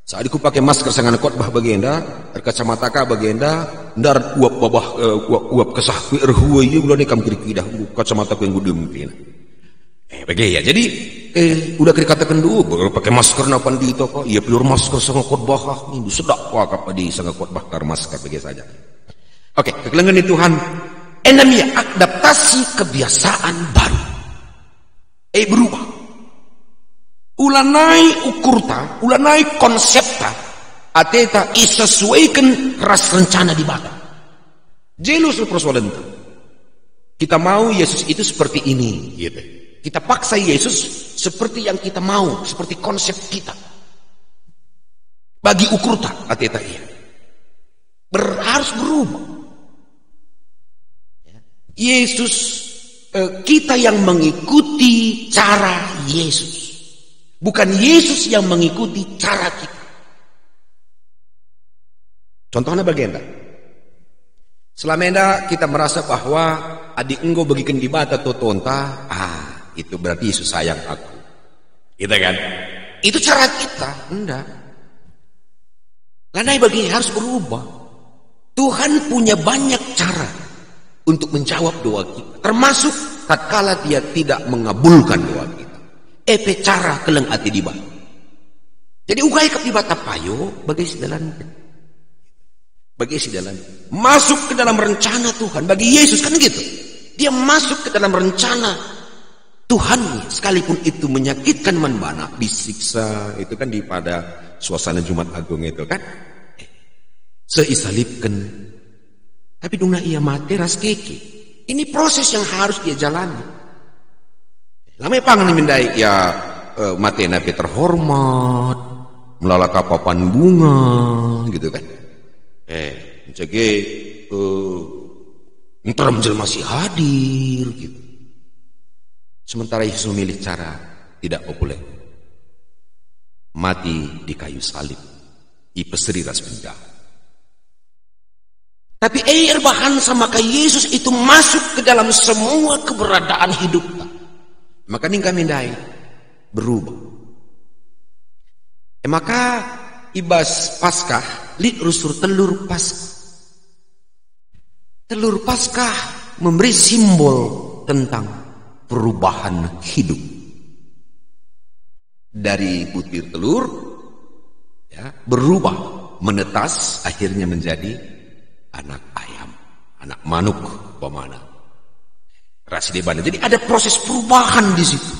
Saat aku pakai masker sangat khotbah bagenda, terkacamata ka bagenda, ndar uap babah uap kesah ku erhuwa ieu ulah nekam kiri-kiri dah kacamata ku yang gudem pina. Bagi ya. Jadi udah dikatakan dulu pakai masker napan di toko, iya pelur masker sangat khotbah minggu sedak apa di sangat khotbah kar masker bagi saja. Oke, kekelengan di Tuhan. Enamia adaptasi kebiasaan baru. Berubah. Ulanai ukurta, ulanai konsepta, ateta isesuaikan ras rencana di bata. Jelus persoalan itu. Kita mau Yesus itu seperti ini, gitu. Kita paksa Yesus seperti yang kita mau, seperti konsep kita. Bagi ukurta, ateta iya. Harus berubah. Yesus, kita yang mengikuti cara Yesus, bukan Yesus yang mengikuti cara kita. Contohnya bagaimana? Selama ini kita merasa bahwa adik engkau bagikan di bata atau tonta, itu berarti Yesus sayang aku, gitu kan? Itu cara kita, enggak. Lanai bagi harus berubah. Tuhan punya banyak cara untuk menjawab doa kita, termasuk tatkala dia tidak mengabulkan doa kita. Cara keleng ati diba. Jadi ugai ke bata payo bagi sidalan. Masuk ke dalam rencana Tuhan bagi Yesus kan gitu. Dia masuk ke dalam rencana Tuhan sekalipun itu menyakitkan manbana, disiksa itu kan di pada suasana Jumat Agung itu kan. Seisalipkan. Tapi duna ia mati ras keke. Ini proses yang harus dia jalani. Lama pangan mindai ya mati nabi terhormat, melalak papan bunga, gitu kan? Jadi Ntar menjelma masih hadir gitu. Sementara Yesus memilih cara tidak populer. Mati di kayu salib. Ipeseri ras penjahat. Tapi bahan sama kayak Yesus itu masuk ke dalam semua keberadaan hidup. Maka ning kami dai berubah. Maka ibas Paskah li rusur telur Paskah. Telur Paskah memberi simbol tentang perubahan hidup. Dari butir telur ya, berubah menetas akhirnya menjadi anak ayam, anak manuk, pemana. Rasi debana. Jadi ada proses perubahan di situ.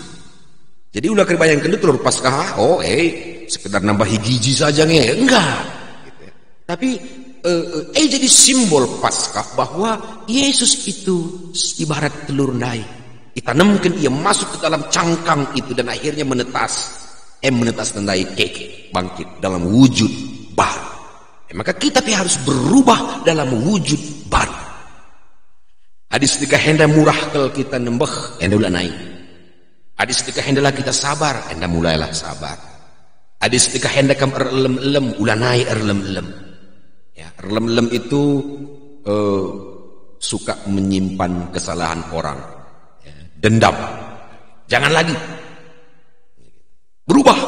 Jadi ulah kebayangkan itu telur Paskah, sekedar nambahi gizi saja enggak. Gitu ya. Tapi jadi simbol Paskah bahwa Yesus itu ibarat telur naik. Ditanamkan ia masuk ke dalam cangkang itu dan akhirnya menetas. Menetas tandai keke bangkit dalam wujud baru. Maka kita harus berubah dalam wujud baru. Adis ketika hendak murah kalau kita nembeh, hendak ulah naik. Adis ketika hendak kita sabar, hendak mulailah sabar. Adis ketika hendak kam erlem-lem, ulah naik erlem-lem. Ya, erlem-lem itu suka menyimpan kesalahan orang, ya, dendam. Jangan lagi. Berubah.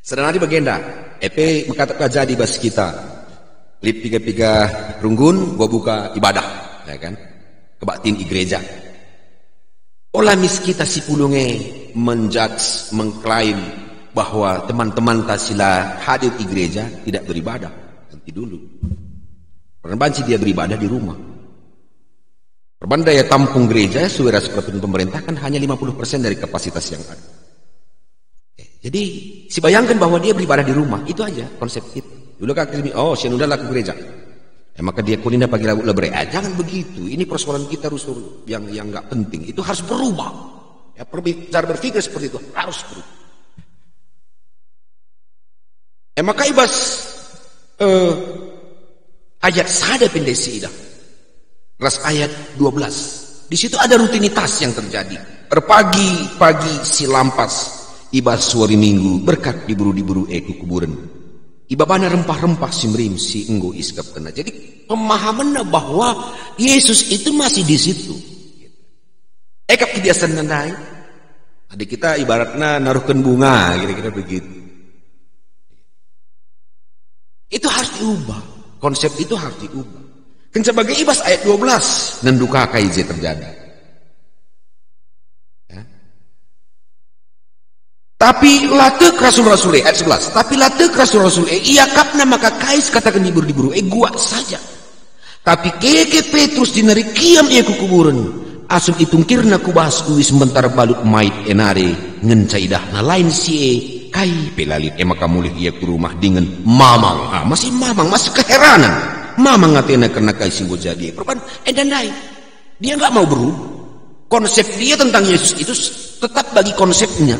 Sedang bagenda. Mengatakan jadi bas kita. Lip piga-piga runggun, gua buka ibadah, ya kan? Kebaktin gereja. Olamis kita si pulunge menjudge, mengklaim bahwa teman-teman tasila hadir di gereja tidak beribadah. Nanti dulu. Perbanci dia beribadah di rumah. Perban daya tampung gereja suara seperti pemerintah kan hanya 50% dari kapasitas yang ada. Jadi si bayangkan bahwa dia beribadah di rumah, itu aja konsep kita. Dulu kaki ini, saya udah laku gereja. Maka dia kuninda pagi rabu lebre. Jangan begitu. Ini persoalan kita rusur yang nggak penting. Itu harus berubah. Ya, cara berpikir seperti itu harus berubah. Maka ibas ayat sada pendesi dah. Kelas ayat 12. Di situ ada rutinitas yang terjadi. Pagi si lampas ibas suari minggu berkat diburu kuburan. Ibabana rempah-rempah simrim si enggo iskap kena. Jadi pemahamannya bahwa Yesus itu masih di situ. Kap kebiasaan nandai. Adik kita ibaratnya naruhkan bunga, kira-kira begitu. Itu harus diubah. Konsep itu harus diubah. Kan sebagai ibas ayat 12 nenduka kaije terjadi. Tapi latek rasul-rasul ayat 11. Tapi latek rasul-rasul ia kapna maka kais katakan diburu gua saja. Tapi keke Petrus dinarik kiam kukuburan. Asum itungkirna kubahas uwi sebentar balut mait enare ngencaidah na lain si kai pelalit maka mulih ia ke rumah dengan mamang. Masih mamang, masih keheranan. Mamang ngatena karena kai simbo jadi. Perban endandai. Dia enggak mau berubah. Konsep dia tentang Yesus itu tetap bagi konsepnya.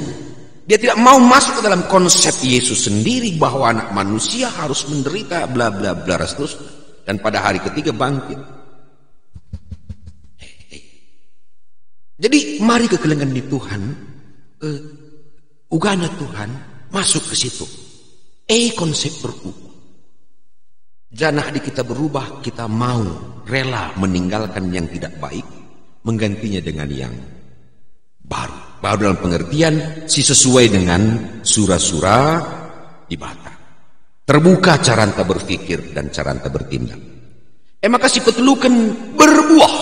Dia tidak mau masuk ke dalam konsep Yesus sendiri bahwa anak manusia harus menderita bla bla bla terus dan pada hari ketiga bangkit. Jadi mari kekelengan di Tuhan, ugana Tuhan masuk ke situ. Konsep berubah. Janah di kita berubah, kita mau rela meninggalkan yang tidak baik, menggantinya dengan yang baru. Baru dalam pengertian si sesuai dengan surah-surah di bata. Terbuka cara anta berpikir dan cara anta bertindak. Maka si petelukan berbuah.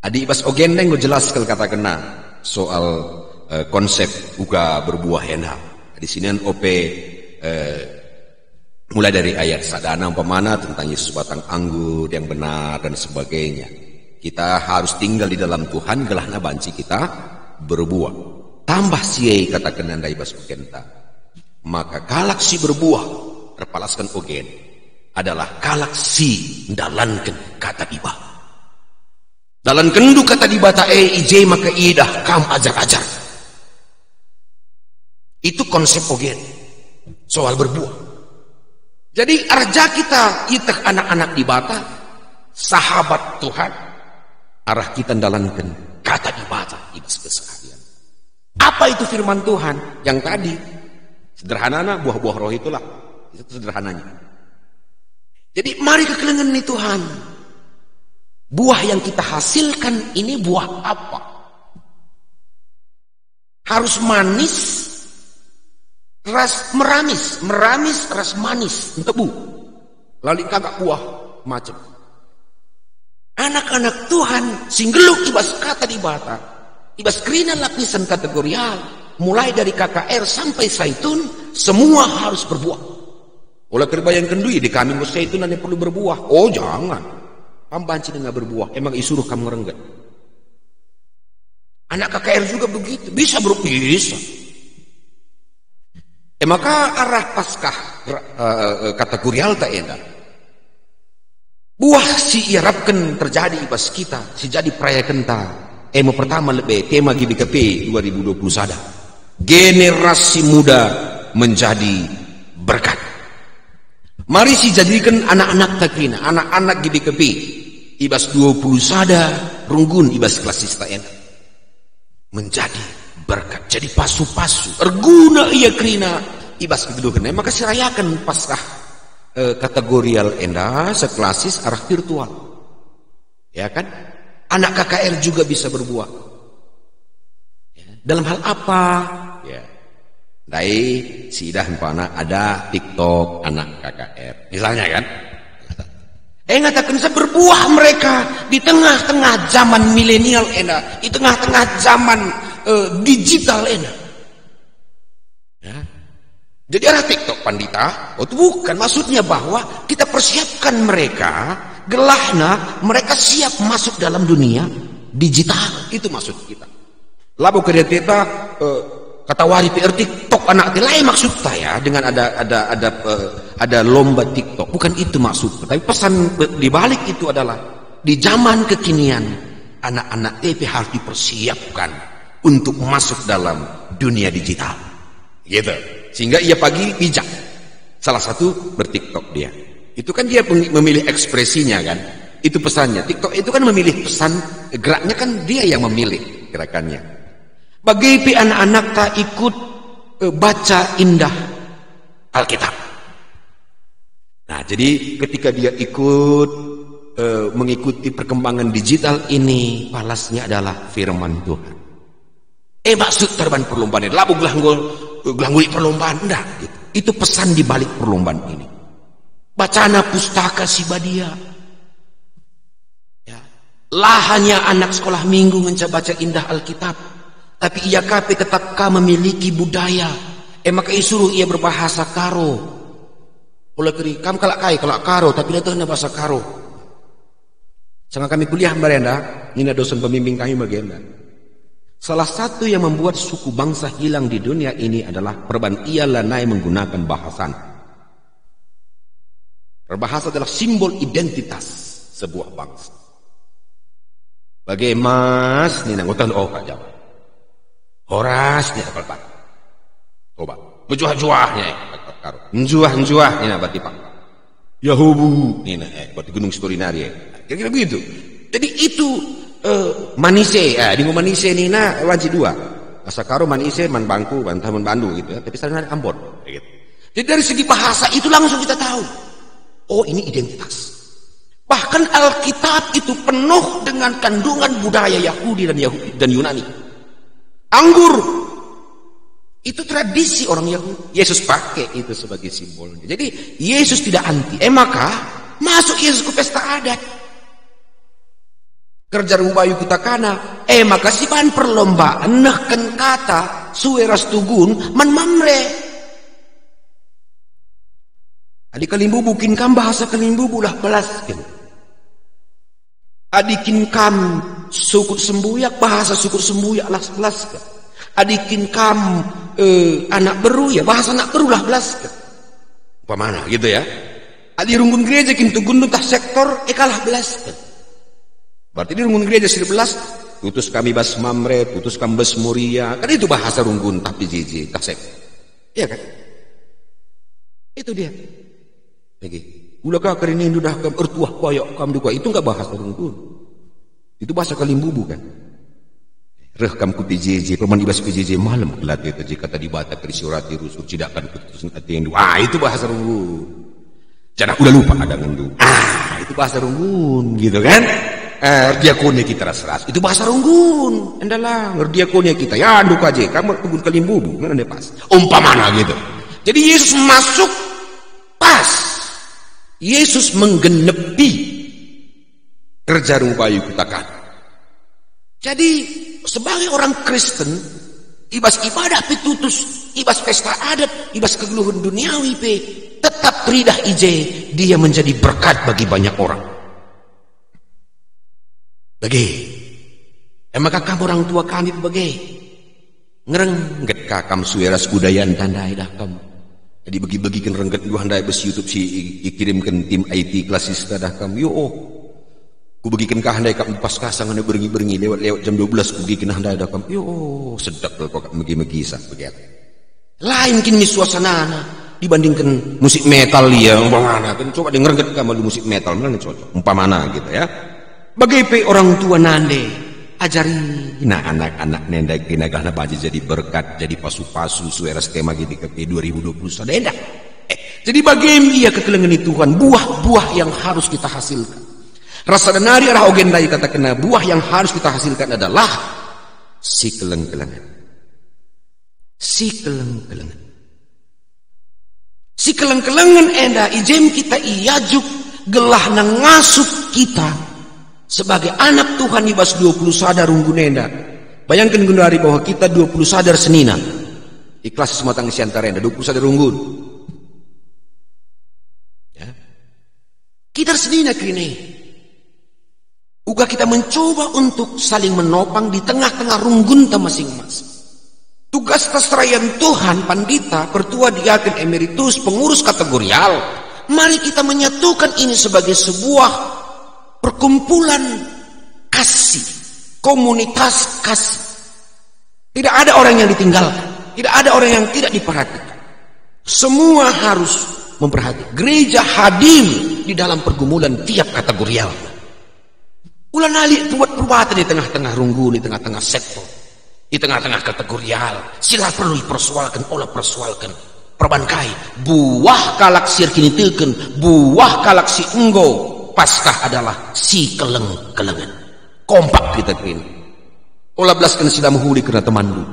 Adi ibas ogendeng gue jelaskan kata kena soal konsep uga berbuah enak. Di sini OP mulai dari ayat sadana umpamana tentang Yesus batang anggur yang benar dan sebagainya. Kita harus tinggal di dalam Tuhan, gelahna banci kita berbuah. Tambah siai katakan andai bas ogenta. Maka kalak si berbuah, terpalaskan ogen, adalah kalak si dalankan kata diba. Dalan kendu kata diba ta ije maka idah kam ajar-ajar. Itu konsep ogen, soal berbuah. Jadi arja kita anak-anak di bata, sahabat Tuhan, arah kita dalankan kata di bata, ibas keseharian. Apa itu firman Tuhan? Yang tadi, sederhana buah-buah roh itulah, itu sederhananya. Jadi mari kekelengan nih Tuhan. Buah yang kita hasilkan ini buah apa? Harus manis, ras meramis, ras manis, tebu. Lalu kagak buah macam. Anak-anak Tuhan singgeluk ibas kata di bata, ibas kerina lapisan kategorial, mulai dari KKR sampai Zaitun, semua harus berbuah. Oleh kerba yang kendui di kami Zaitun nanti perlu berbuah. Oh jangan, pambanci nggak berbuah. Emang isuruh kamu renggat. Anak KKR juga begitu, bisa bisa. Maka arah Paskah kategorial tak enak. Buah si iarapkan terjadi ibas kita, si jadi perayaan ta. Pertama lebih tema GBKP 2020 sada. Generasi muda menjadi berkat. Mari si jadikan anak-anak takrina, anak-anak GBKP ibas 20 sada runggun ibas klasis tak enak. Menjadi berkat, jadi pasu-pasu erguna ia krina ibas kegeluhan. Maka si rayakan Paskah kategorial enda seklasis arah virtual, ya kan? Anak KKR juga bisa berbuah. Ya. Dalam hal apa? Ya. Dari sidah pana ada TikTok anak KKR, misalnya kan? Ngatakan bisa berbuah mereka di tengah-tengah zaman milenial enda, di tengah-tengah zaman digital enda. Ya. Jadi arah TikTok pandita, itu bukan maksudnya bahwa kita persiapkan mereka, gelahna mereka siap masuk dalam dunia digital, itu maksud kita. Labu kerja kita kata wari PR TikTok anak lain maksud saya dengan ada lomba TikTok, bukan itu maksud. Tapi pesan dibalik itu adalah di zaman kekinian anak-anak TP harus dipersiapkan untuk masuk dalam dunia digital, gitu. Sehingga ia pagi bijak. Salah satu bertiktok dia. Itu kan dia memilih ekspresinya kan. Itu pesannya. TikTok itu kan memilih pesan, geraknya kan dia yang memilih gerakannya. Bagi anak-anak tak ikut baca indah Alkitab. Nah, jadi ketika dia ikut mengikuti perkembangan digital ini, balasnya adalah firman Tuhan. Maksud terban perlombaan ini labu gelangguli perlombaan enggak gitu. Itu pesan di balik perlombaan ini. Bacana pustaka si badia. Ya. Lahanya anak sekolah minggu baca indah Alkitab. Tapi ia kape tetapkah memiliki budaya. Maka isuruh ia berbahasa karo. Oleh keri kam kalau karo tapi dia tahu bahasa karo. Sangat kami kuliah barenda, ini dosen pembimbing kami bagian. Salah satu yang membuat suku bangsa hilang di dunia ini adalah perubahan ia lanai menggunakan bahasan. Berbahasa adalah simbol identitas sebuah bangsa. Bagai emas, ini nanggutan Pak Jawa. Horas, ini kapal Pak. Coba, menjuah-juahnya, menjuah-juah, ini berarti Pak. Yahubu, ini berarti Gunung Storinari. Kira-kira begitu. Jadi itu manise, di manise ini wajib dua. Masa karo manise man bangku, bantah man bandu gitu ya. Tapi sana ada Ambon gitu. Jadi dari segi bahasa itu langsung kita tahu. Oh, ini identitas. Bahkan Alkitab itu penuh dengan kandungan budaya Yahudi dan Yunani. Anggur itu tradisi orang Yahudi. Yesus pakai itu sebagai simbolnya. Jadi Yesus tidak anti. Maka masuk Yesus ke pesta adat. Kerja rubayu kita kana, maka si bahan perlombaan nehken kata sueras tugun man mamre. Adi kalimbu bukin kam bahasa kalimbu bulah belaskin. Adikin kam sukut sembuyak bahasa sukut sembuyak las belaskan. Adikin kam anak beru ya bahasa anak beru lah belaskan. Apa mana gitu ya? Adi runggun gereja kin tugun tah sektor kalah belaskan. Berarti di runggun gereja 11 tutus kami bas mamre, tutus kami bas muria. Kan itu bahasa runggun tapi jiji kasep. Iya kan? Itu dia. Oke. Ulaka karinin dudah kam ertuah koyok kam duka itu enggak bahasa rungkun. Itu bahasa kalimbubu kan. Reh kam ku PJJ paman ibas PJJ malam kelat itu jika tadi bata krisurati rusuk cidakan ketutusan ati yang dua. Itu bahasa rungkun. Jangan udah lupa ada ngendu. Itu bahasa rungkun gitu kan. Ngerdiakonya kita ras-ras. Itu bahasa rungkun. Endalah ngerdiakonya kita. Ya anduk aja kamu tugun kalimbubu. Mana pas. Umpamana gitu. Jadi Yesus masuk pas. Yesus menggenepi kerja rumpayu kutakan. Jadi sebagai orang Kristen, ibas ibadah pitutus, ibas pesta adat, ibas kegeluhan duniawi pe, tetap teridah ije dia menjadi berkat bagi banyak orang. Bagi, maka kamu orang tua kami bagi, ngerengget kakam sueras budayaan tandai dah kamu. Jadi bagi-bagikan rengget dua handai besi YouTube si ikirimkan tim IT klasista dah kamu. Yo ku bagikan kah handai kamu pas kasang anda berengi-berengi lewat jam 12 ku bagikan handai dah kamu. Yo sedap loh kok megi-megi sah begitu. Lain kini suasana dibandingkan musik metal ya umpamana kan coba dengerget kamu musik metal mana cocok umpamana gitu ya. Bagi orang tua nande ajari nah anak-anak nenda kena gana baca jadi berkat jadi pasu-pasu suara skema gitu ke 2020 sadenda. Jadi bagi ia kekelengan Tuhan buah-buah yang harus kita hasilkan. Rasa denari arah ogendai kata kena buah yang harus kita hasilkan adalah si keleng-kelengan. Si keleng-kelengan. Si keleng-kelengan enda ijem kita iajuk gelah nang ngasup kita sebagai anak Tuhan ibas 20 sadar runggunenda. Bayangkan gendari bahwa kita 20 sadar senina. Ikhlas sematang siantarenda 20 sadar runggun. Ya. Kita senina kini. Uga kita mencoba untuk saling menopang di tengah-tengah runggun ta masing-masing. Tugas keserayan Tuhan, pandita, pertua diaken emeritus, pengurus kategorial. Mari kita menyatukan ini sebagai sebuah perkumpulan kasih, komunitas kasih. Tidak ada orang yang ditinggalkan, tidak ada orang yang tidak diperhatikan. Semua harus memperhatikan. Gereja hadir di dalam pergumulan tiap kategorial. Ulan alik buat perbuatan di tengah-tengah runggu, di tengah-tengah sektor, di tengah-tengah kategorial. Sila perlu dipersoalkan, olah persoalkan. Perbankai, buah kalak sir kini teken, buah kalak si enggo. Paskah adalah si keleng-kelengan. Kompak kita kini. Olah belaskan sila menghuli kena teman lu.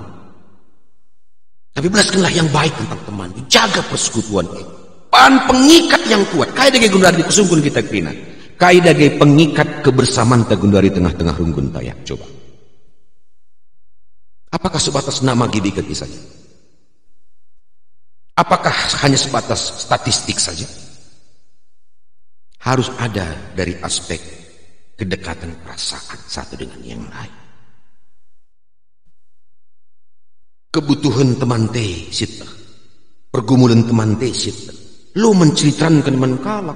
Tapi belaskanlah yang baik tentang teman. Jaga persekutuan ini. Pan pengikat yang kuat. Kaya dagi gundari kusungkun kita kini. Kaya dagi pengikat kebersamaan ta gundari tengah-tengah runggun tayak. Coba. Apakah sebatas nama gibika saja? Apakah hanya sebatas statistik saja? Harus ada dari aspek kedekatan perasaan satu dengan yang lain. Kebutuhan teman teh sita, pergumulan teman teh sita. Lo menceritakan teman kalak,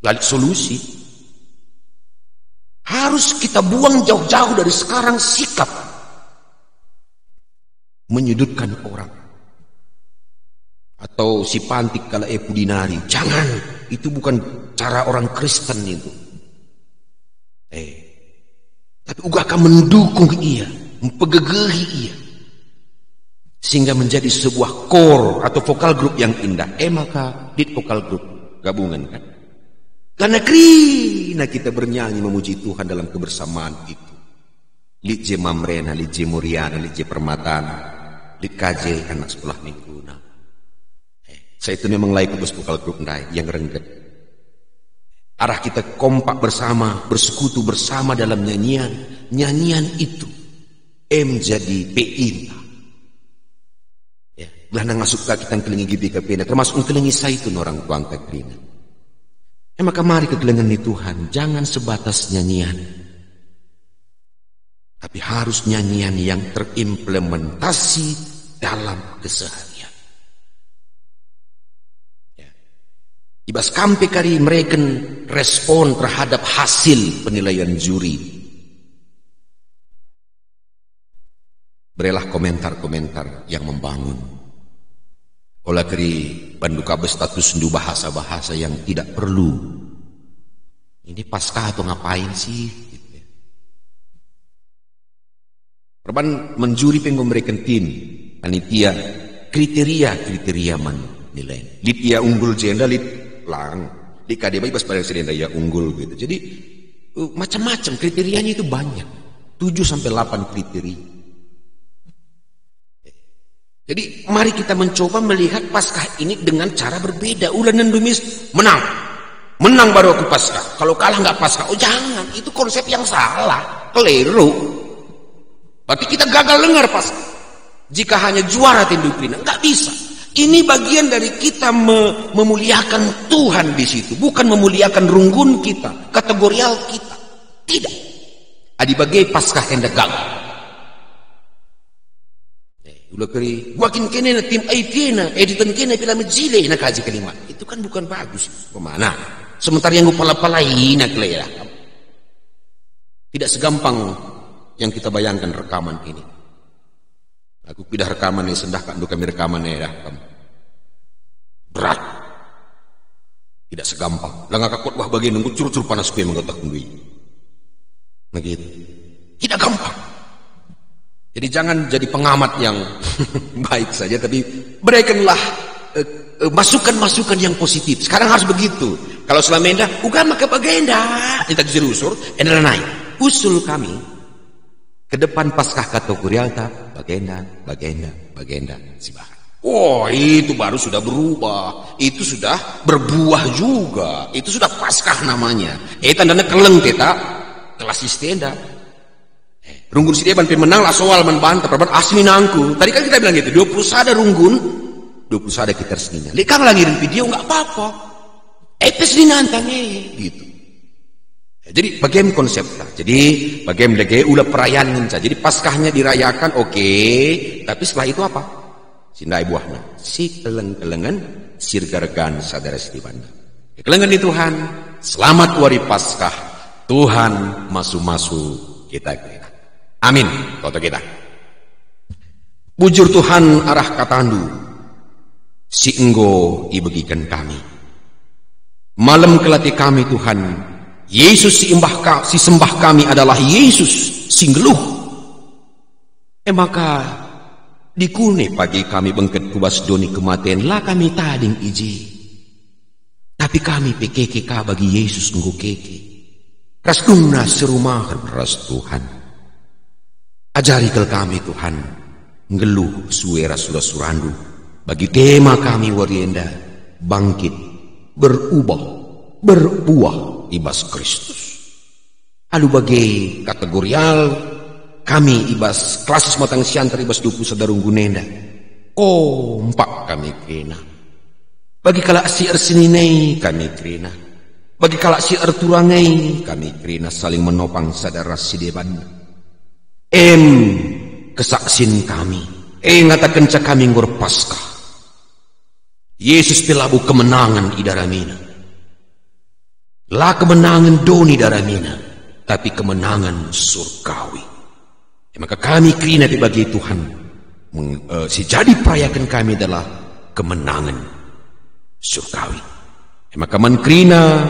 lalu solusi. Harus kita buang jauh-jauh dari sekarang sikap menyudutkan orang. Atau si pantik kala epudinari. Jangan, itu bukan cara orang Kristen itu. Tapi juga akan mendukung ia, mempegegehi ia, sehingga menjadi sebuah core atau vokal grup yang indah. Maka dit vokal grup gabungan kan. Karena krina kita bernyanyi memuji Tuhan dalam kebersamaan itu. Lije Mamrena, Lije Muriana, Lije Permatana, Lije Kaje anak sekolah minggu. Saya itu memang layak untuk vokal grup yang rengget. Arah kita kompak bersama, bersekutu bersama dalam nyanyian. Nyanyian itu menjadi PI. Ya, belah nang masuk kita kelingi gibi kapena, termasuk kelingi saya itu orang tuang kakrina. Maka mari kekelengan di Tuhan, jangan sebatas nyanyian. Tapi harus nyanyian yang terimplementasi dalam keseharian. Ibas kampe kari mereka respon terhadap hasil penilaian juri. Berilah komentar-komentar yang membangun. Olah keri banduka berstatus ndu bahasa-bahasa yang tidak perlu. Ini Paskah atau ngapain sih? Gitu ya. Perban menjuri memberikan tim panitia kriteria menilai. Lit ia unggul jenda, lit lang. Di KDB pas pada sedenda ia unggul gitu. Jadi macam-macam kriterianya itu banyak. 7-8 kriteria. Jadi mari kita mencoba melihat Paskah ini dengan cara berbeda. Ulan dumis menang baru aku Paskah. Kalau kalah nggak Paskah, oh jangan, itu konsep yang salah, keliru. Berarti kita gagal dengar Paskah. Jika hanya juara tindu krina, nggak bisa. Ini bagian dari kita memuliakan Tuhan di situ, bukan memuliakan runggun kita, kategorial kita. Tidak. Adi bagai Paskah hendak gagal. Ulah keri, wakin kene na tim aitena, editan kene pila mejile na kaji kelima. Itu kan bukan bagus. Kemana? Sementara yang gupala-palai na kelera. Tidak segampang yang kita bayangkan rekaman ini. Aku pindah rekaman ini sendah kan kami rekaman ini dah. Berat. Tidak segampang. Lah ngakak khotbah bagian nunggu curut-curut panas pe menggotak nunggu. Nah gitu. Tidak gampang. Jadi jangan jadi pengamat yang baik saja, tapi berikanlah masukan-masukan yang positif. Sekarang harus begitu. Kalau selama ini bukan maka bagenda, kita jerusur, enda naik. Usul kami ke depan Paskah kategorial bagenda sibahan. Oh, itu baru sudah berubah. Itu sudah berbuah juga. Itu sudah Paskah namanya. Tandanya keleng teta kelas istenda. Runggun si depan pemenang lah soal membantah perban asmi nangku. Tadi kan kita bilang gitu, 20 sada runggun, 20 sada kita resninya. Lekang lagi video nggak apa-apa. Epes dinantangnya gitu. Jadi bagaimana konsepnya? Jadi bagaimana lagi ulah perayaan saja. Jadi Paskahnya dirayakan oke, tapi setelah itu apa? Sindai buahnya. Si keleng-kelengan sirgargan sadara setibanda. Kelengan di Tuhan, selamat wari Paskah. Tuhan masu-masu kita kira. Amin. Toto kita. Bujur Tuhan arah katandu. Si enggo ibagikan kami. Malam kelati kami Tuhan. Yesus si sembah kami adalah Yesus singgeluh. Maka dikune pagi kami bengket kubas doni kematian lah kami tading iji. Tapi kami pekeke ka bagi Yesus nggo keke. Rasdungna serumah ras Tuhan. Ajari kel kami Tuhan ngeluh suera sudah surandu bagi tema kami warienda bangkit berbuah ibas Kristus. Alu bagi kategorial kami ibas klasis matang siantar ibas 20 sadarung gunenda kompak kami kena bagi kalak si ersininei kami kena bagi kalak si erturangai kami kena saling menopang sadara si deban. Kesaksin kami ngatakan cak kami ngor Paskah Yesus pelabu kemenangan idaramina lah kemenangan doni daramina tapi kemenangan surgawi. Maka kami krina bagi Tuhan si jadi perayakan kami adalah kemenangan surgawi. Maka man krina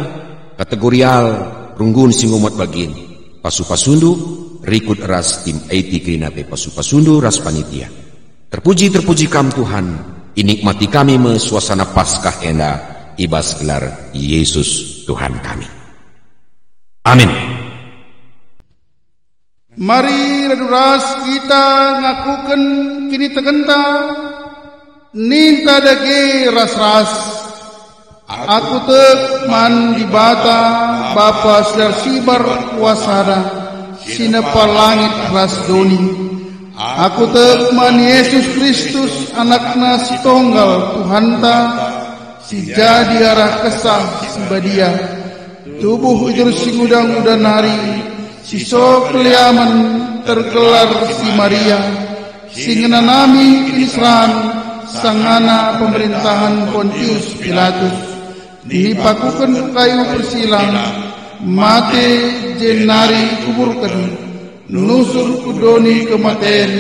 kategorial runggun singumat bagian pasu-pasundu rikut ras tim IT krina pe pasu-pasundu ras panitia. Terpuji kam Tuhan, inikmati kami suasana Paskah enda ibas gelar Yesus Tuhan kami. Amin. Mari raduras kita ngakukan kini tegenta ninta dage ras-ras. Aku tek man di bata Bapa sedar sibar kuasada sinepal langit ras doni. Aku tekman Yesus Kristus anakna si tonggal Tuhanta si jadi arah kesah si badia tubuh ujur si udang-udang hari si sok keliaman tergelar si Maria si ngenanami Israel sangana pemerintahan Pontius Pilatus dipakukan kayu persilang mate jenari kuburkan nusur kudoni kematian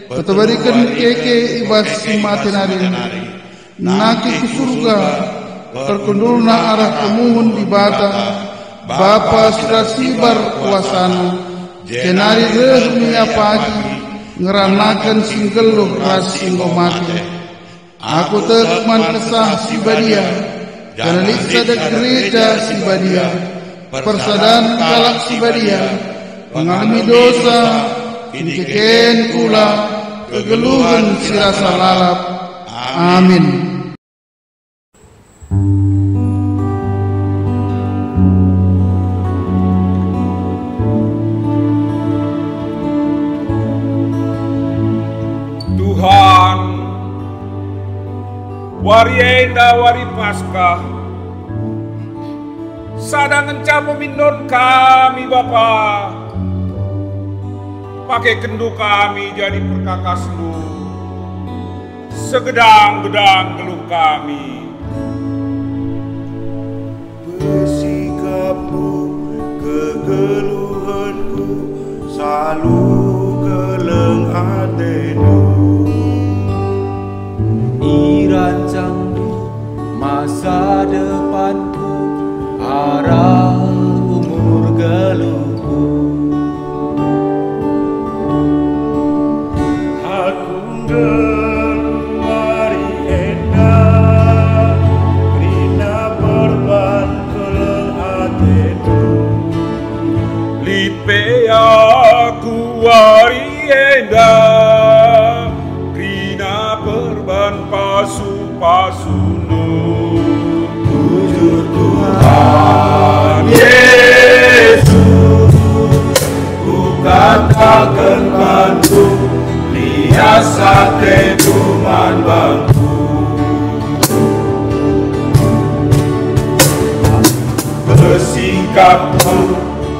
petebarikan keke ibas si mati nari naki ke surga, terkundulna arah kemuhun di bata, Bapa sudah sibar kuasana, jenari rehmiya pagi, ngeranakan singgeluh ras singgo mati. Aku tekman kesah sibadia, dan liksa dek gereja sibadia, persadan kalak sibadia, pengalami dosa, kini kula, kegeluhan sirasa lalap. Amin. Tuhan, wari enda wari Paskah, sadang enca pemindon kami Bapa, pakai kendu kami jadi perkakas lu, segedang-gedang geluh kami. Bersikapmu kegeluhanku selalu keleng atenu. Irancangmu masa depanku, arah umur geluhku. Aku ngeluari endah, rina perban keleng atenu. Lipe aku wari endah, rina perban pasu-pasunu. Jujur Tuhan Yesus, ku katakan bantu, lihat sate tuman bangku. Bersikapmu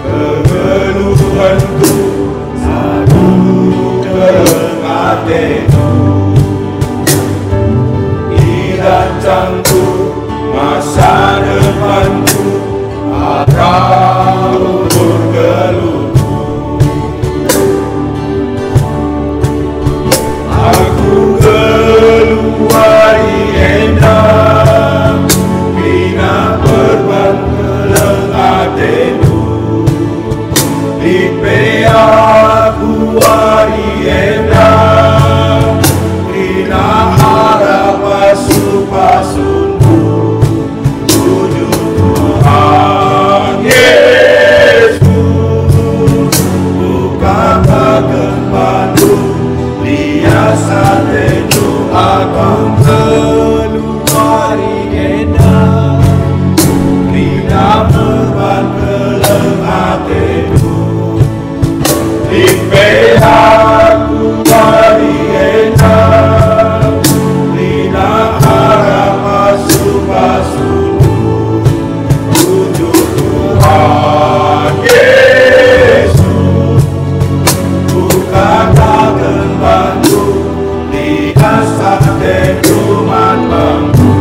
kegeluhanku, satu keleng atenu. Irancangku masa depanku, arah umur geluhku. Aku keluari endah, bina perban keleng atenu. Lipe aku wari endah, bina arah pasu-pasunku. Tujuh Tuhan Yesus, ku katakan padu, lihat satenu akan keluari endah, bina perban keleng atenu. Lipe aku wari endah, bina arah pasu-pasunu. Tujuh Tuhan Yesus, ku katakan bantu, lihat sate tuman bangku.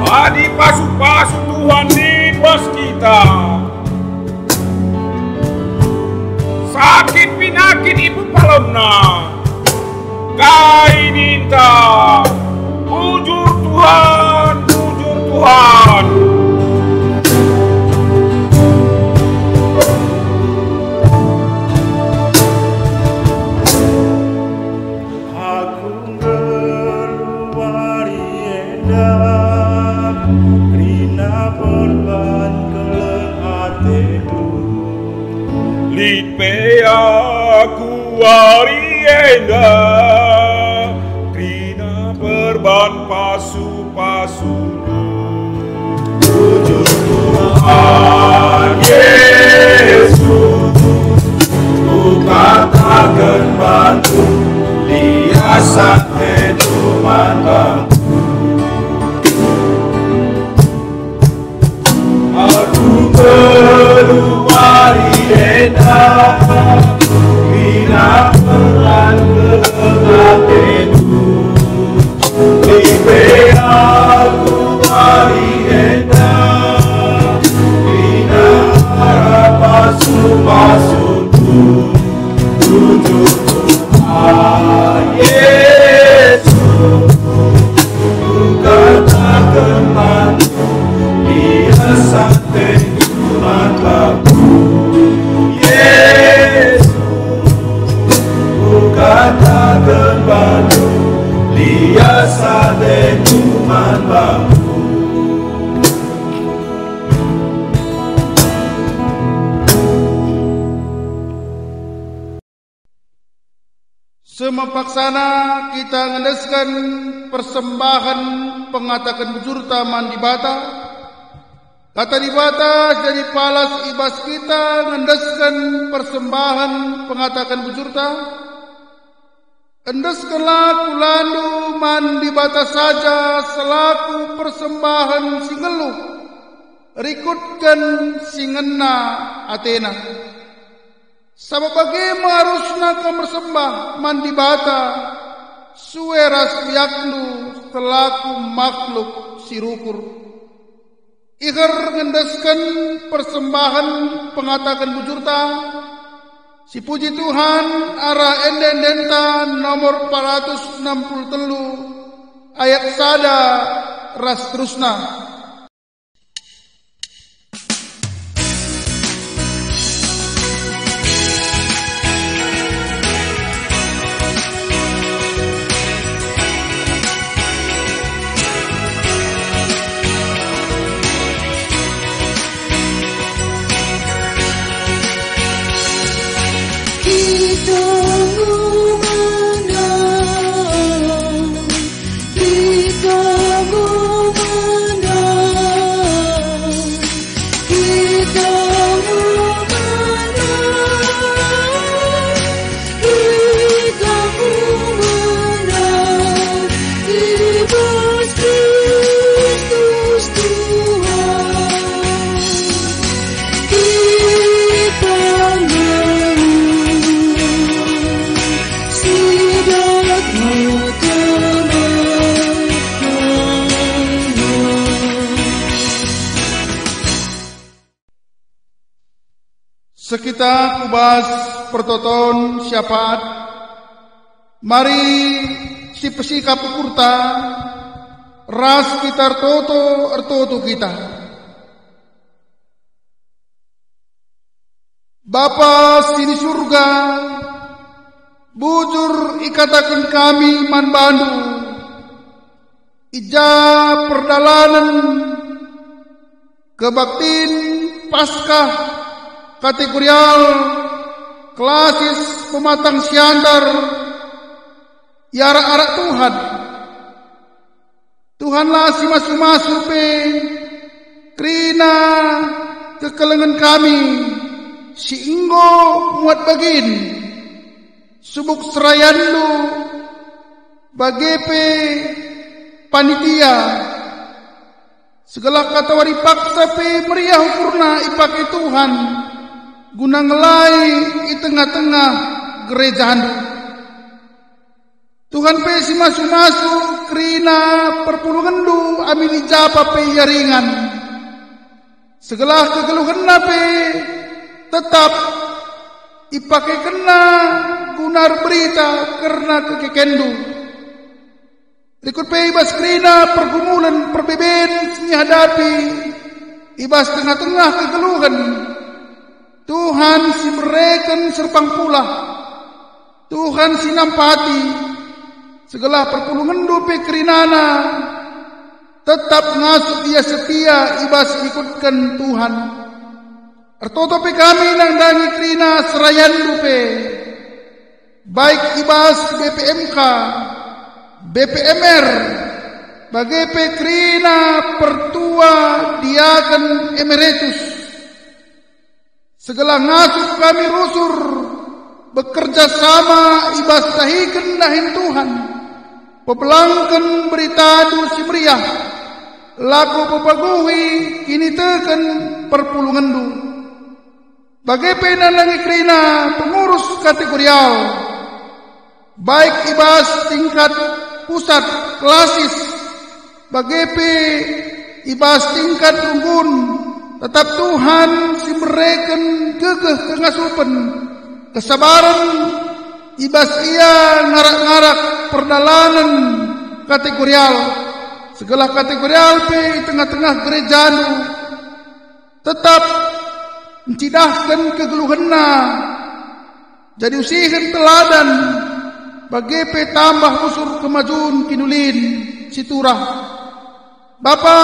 Adi pasu-pasu Tuhan di bos kita, sakit pinakit ibu palomna, kai ninta, bujur Tuhan, bujur Tuhan. Aku ngeluari endah, rina perban keleng atenu. Lipe aku wari endah, rina perban pasu-pasunu. Tujuh Tuhan Yesus, ku katakan bantu, lihat sate tuman bangku. Aku keluari endah, bina perban keleng atenu. Lipe aku Semapaksana kita ngendeskan persembahan pengatakan bujurta mandi bata. Kata di bata jadi palas ibas kita ngendeskan persembahan pengatakan bujurta. Endeskanlah kulandu mandi bata saja selaku persembahan singeluh. Rikutkan singena Athena. Sabab bagaimana harusnya kau bersembah mandi bata sueras yaklu selaku makhluk sirukur. Ikhar ngendeskan persembahan pengatakan bujurta. Si puji Tuhan arah enden-denta nomor 463 ayat sada ras terusna. Sekita kubas pertoton syafaat. Mari si pesikap kurta ras kita ertoto kita. Bapa sini surga, bujur ikatakan kami man bandu. Ija perdalanan kebaktin Paskah kategorial klasis pematang siantar yara-arak Tuhan. Tuhanlah si masu-masu pe krina kekelengan kami si inggo muat bagin subuk serayandu bagepe panitia segala kata wari paksa pe meriah ukurna ipake Tuhan guna ngelai di tengah-tengah gereja handu. Tuhan pe si masu-masu krina perpulungandu amin ijapa pe yaringan. Segala kegeluhan pe tetap ipake kena gunar berita karena kekekendu. Rikut pe ibas krina pergumulan perbeben sini hadapi ibas tengah-tengah kegeluhan. Tuhan si mereken serpang pula. Tuhan si nampati segala perpulungan dope kerinana tetap ngasuh dia setia ibas ikutkan Tuhan. Ertotope kami nangdangi kerina serayan dope baik ibas BPMK, BPMR, bagepe kerina pertua diaken emeritus. Segala ngasuh kami rusur bekerja sama ibas tahiken dahin Tuhan. Pepelangkan berita du si meriah laku pepaguhi kini teken perpulungan du. Bagepe nandangi kerina pengurus kategorial baik ibas tingkat pusat klasis bagepe ibas tingkat unggun. Tetap Tuhan si mereken gegeh kengasupan kesabaran ibas ia ngarak-ngarak perdalanan kategorial segala kategorial pe tengah-tengah gereja nu tetap mencidahkan kegeluhanna jadi usihin teladan bagepe tambah usur kemajuan kinulin siturah. Bapa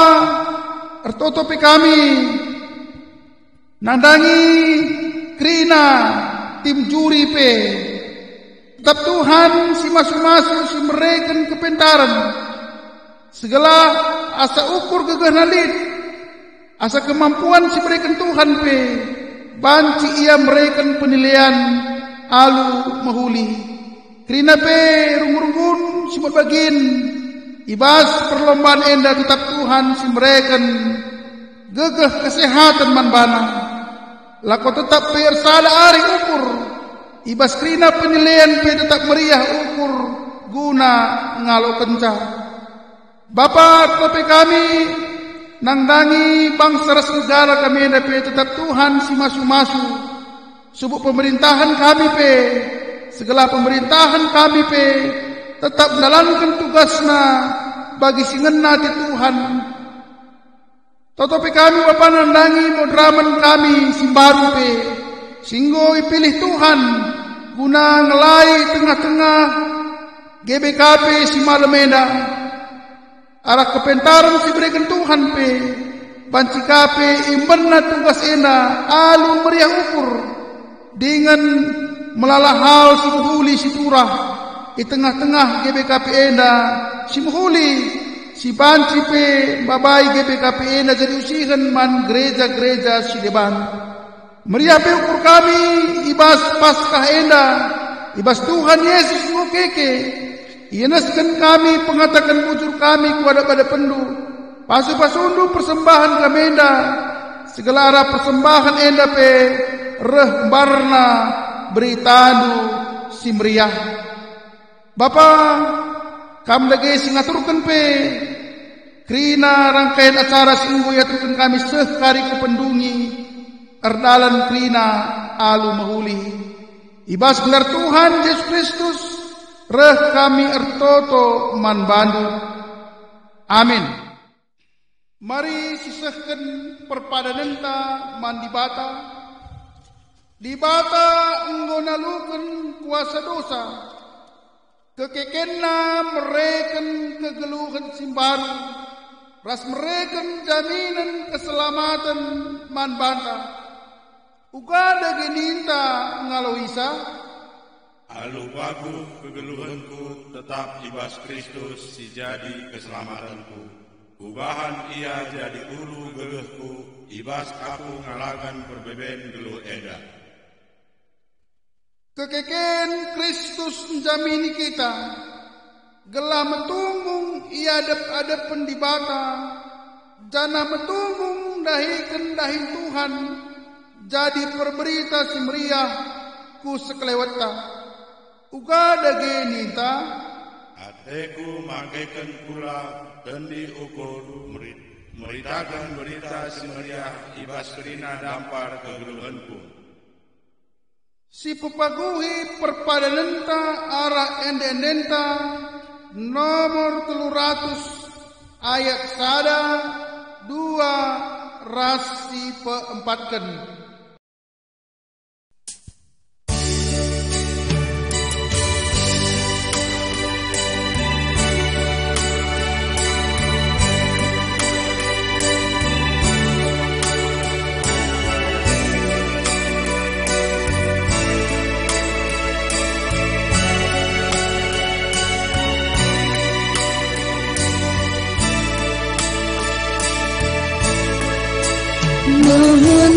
ertotopi kami nandangi krina tim juri pe Tetap Tuhan si masu-masu si mereken kepentaran. Segala asa ukur gegah nalit, asa kemampuan si mereken Tuhan pe, banci ia mereken penilaian alu mahuli. Kerina pe rungun-rungun si berbagin, ibas perlombaan enda tetap Tuhan si mereken gegah kesehatan manbana. Lako tetap pe ersada ari ukur, ibas kerina penilaian pe tetap meriah ukur guna ngalo kenca. Bapa tetapi kami nangdangi bangsa ras negara kami pe tetap Tuhan si masu-masu. Subuk pemerintahan kami pe, segala pemerintahan kami pe tetap menjalankan tugasna bagi singena ti Tuhan. Tetapi kami Bapa nandangi modraman kami si baru pe, singgo ipilih Tuhan guna ngelai tengah-tengah GBKP si Malameda. Arah kepentaran si berikan Tuhan pe, banci kape imbenna tugas ena alu meriah ukur dengan melalah hal si muhuli si turah di tengah-tengah GBKP ena si muhuli si banci pe babai GBKP ena jadi usihan man gereja-gereja si deban meriah pe ukur kami ibas Paskah ena ibas Tuhan Yesus ngokeke. Ienaskan kami pengatakan bujur kami kepada pendu pasu-pasundu persembahan kami enda segala arah persembahan enda pe reh barna beritanu si meriah. Bapa kami lagi singaturkan pe krina rangkaian acara singgo yaturkan kami sekari kupendungi erdalan krina alu mahuli ibas gelar Tuhan Yesus Kristus reh kami ertoto man bandu. Amin. Mari sisahkan perpadanenta man dibata. Dibata nggonalukan kuasa dosa. Kekekenna mereken kegeluhan simbaru. Ras mereken jaminan keselamatan man banta. Ugada geninta ngaloisa. Alu bagu kegeluhanku tetap ibas Kristus si jadi keselamatanku. Ubahan ia jadi ulu gegehku, ibas aku ngalagan perbeben gelu eda. Kekeken Kristus menjamini kita, gelah metunggung ia adep-adep pendibata, jana metunggung dahikan dahin Tuhan, jadi perberita si meriah ku sekelewata. Uga dage nita ateku magaikan pula tendi ukur meritakan berita semeriah ibas kerina dampar kegeluhanku. Si pepaguhi perpadanenta arah endendenta nomor 300 ayat 1, 2 rasi peempatkan. Mohon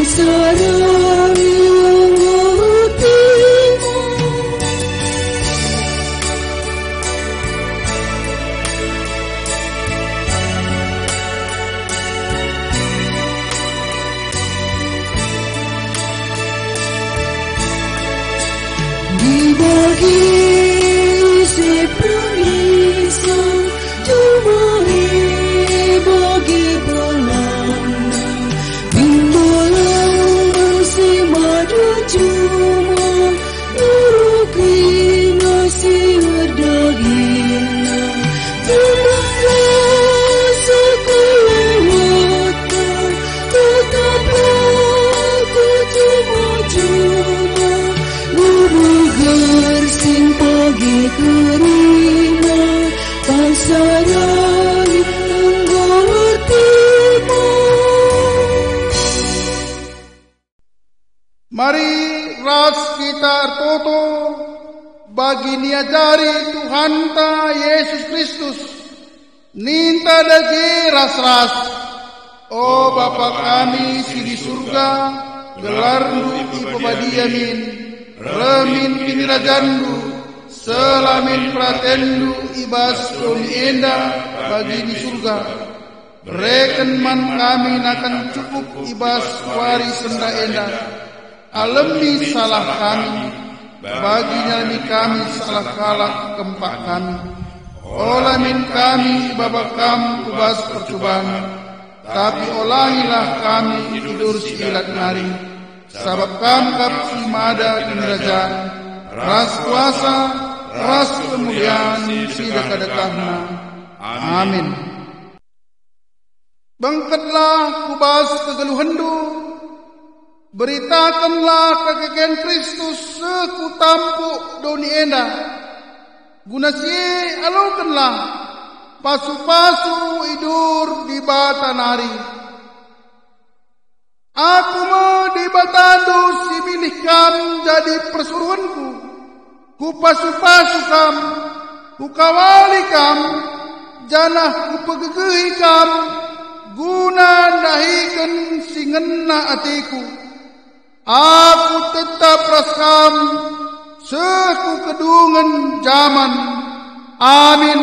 pasarani hatimu. Dibagi seperisam cuma bagi belanda bimbalan si madu cuma uruki nasi berdagina telah sekelewatan tetaplah ku cuma-cuma bergersing pagi kerina pasarani Tenggara Timur. Mari ras kita toto bagi niajari Tuhan ta Yesus Kristus ninta dagi ras-ras. O Bapa kami si di surga, gelarnu ipabadiamin, remin kinirajandu, selamin pratendu ibas doni enda bagi di surga. Reken man kami nakan cukup ibas wari senda enda. Alemi salah kami, bagi nyalami kami salah kalah kempak kami. Olamin kami babak kam ubas percobaan, tapi olangilah kami tidur silat nari. Sabab kamkap si mada kinirajaan, ras kuasa, ras kemuliaan sida kadekahna. Amin. Bangkatlah kubas kegeluhendu, beritakanlah kekeken Kristus sekutampu doni enda. Guna sie alokanlah pasu-pasu idur di bata nari. Aku mau di batandu si milih kam jadi persuruanku. Ku pasu-pasu kam, ku kawali kam, janah ku pegegehi kam, guna dahikan si ngena atiku. Aku tetap raskam seku kedungan zaman. Amin.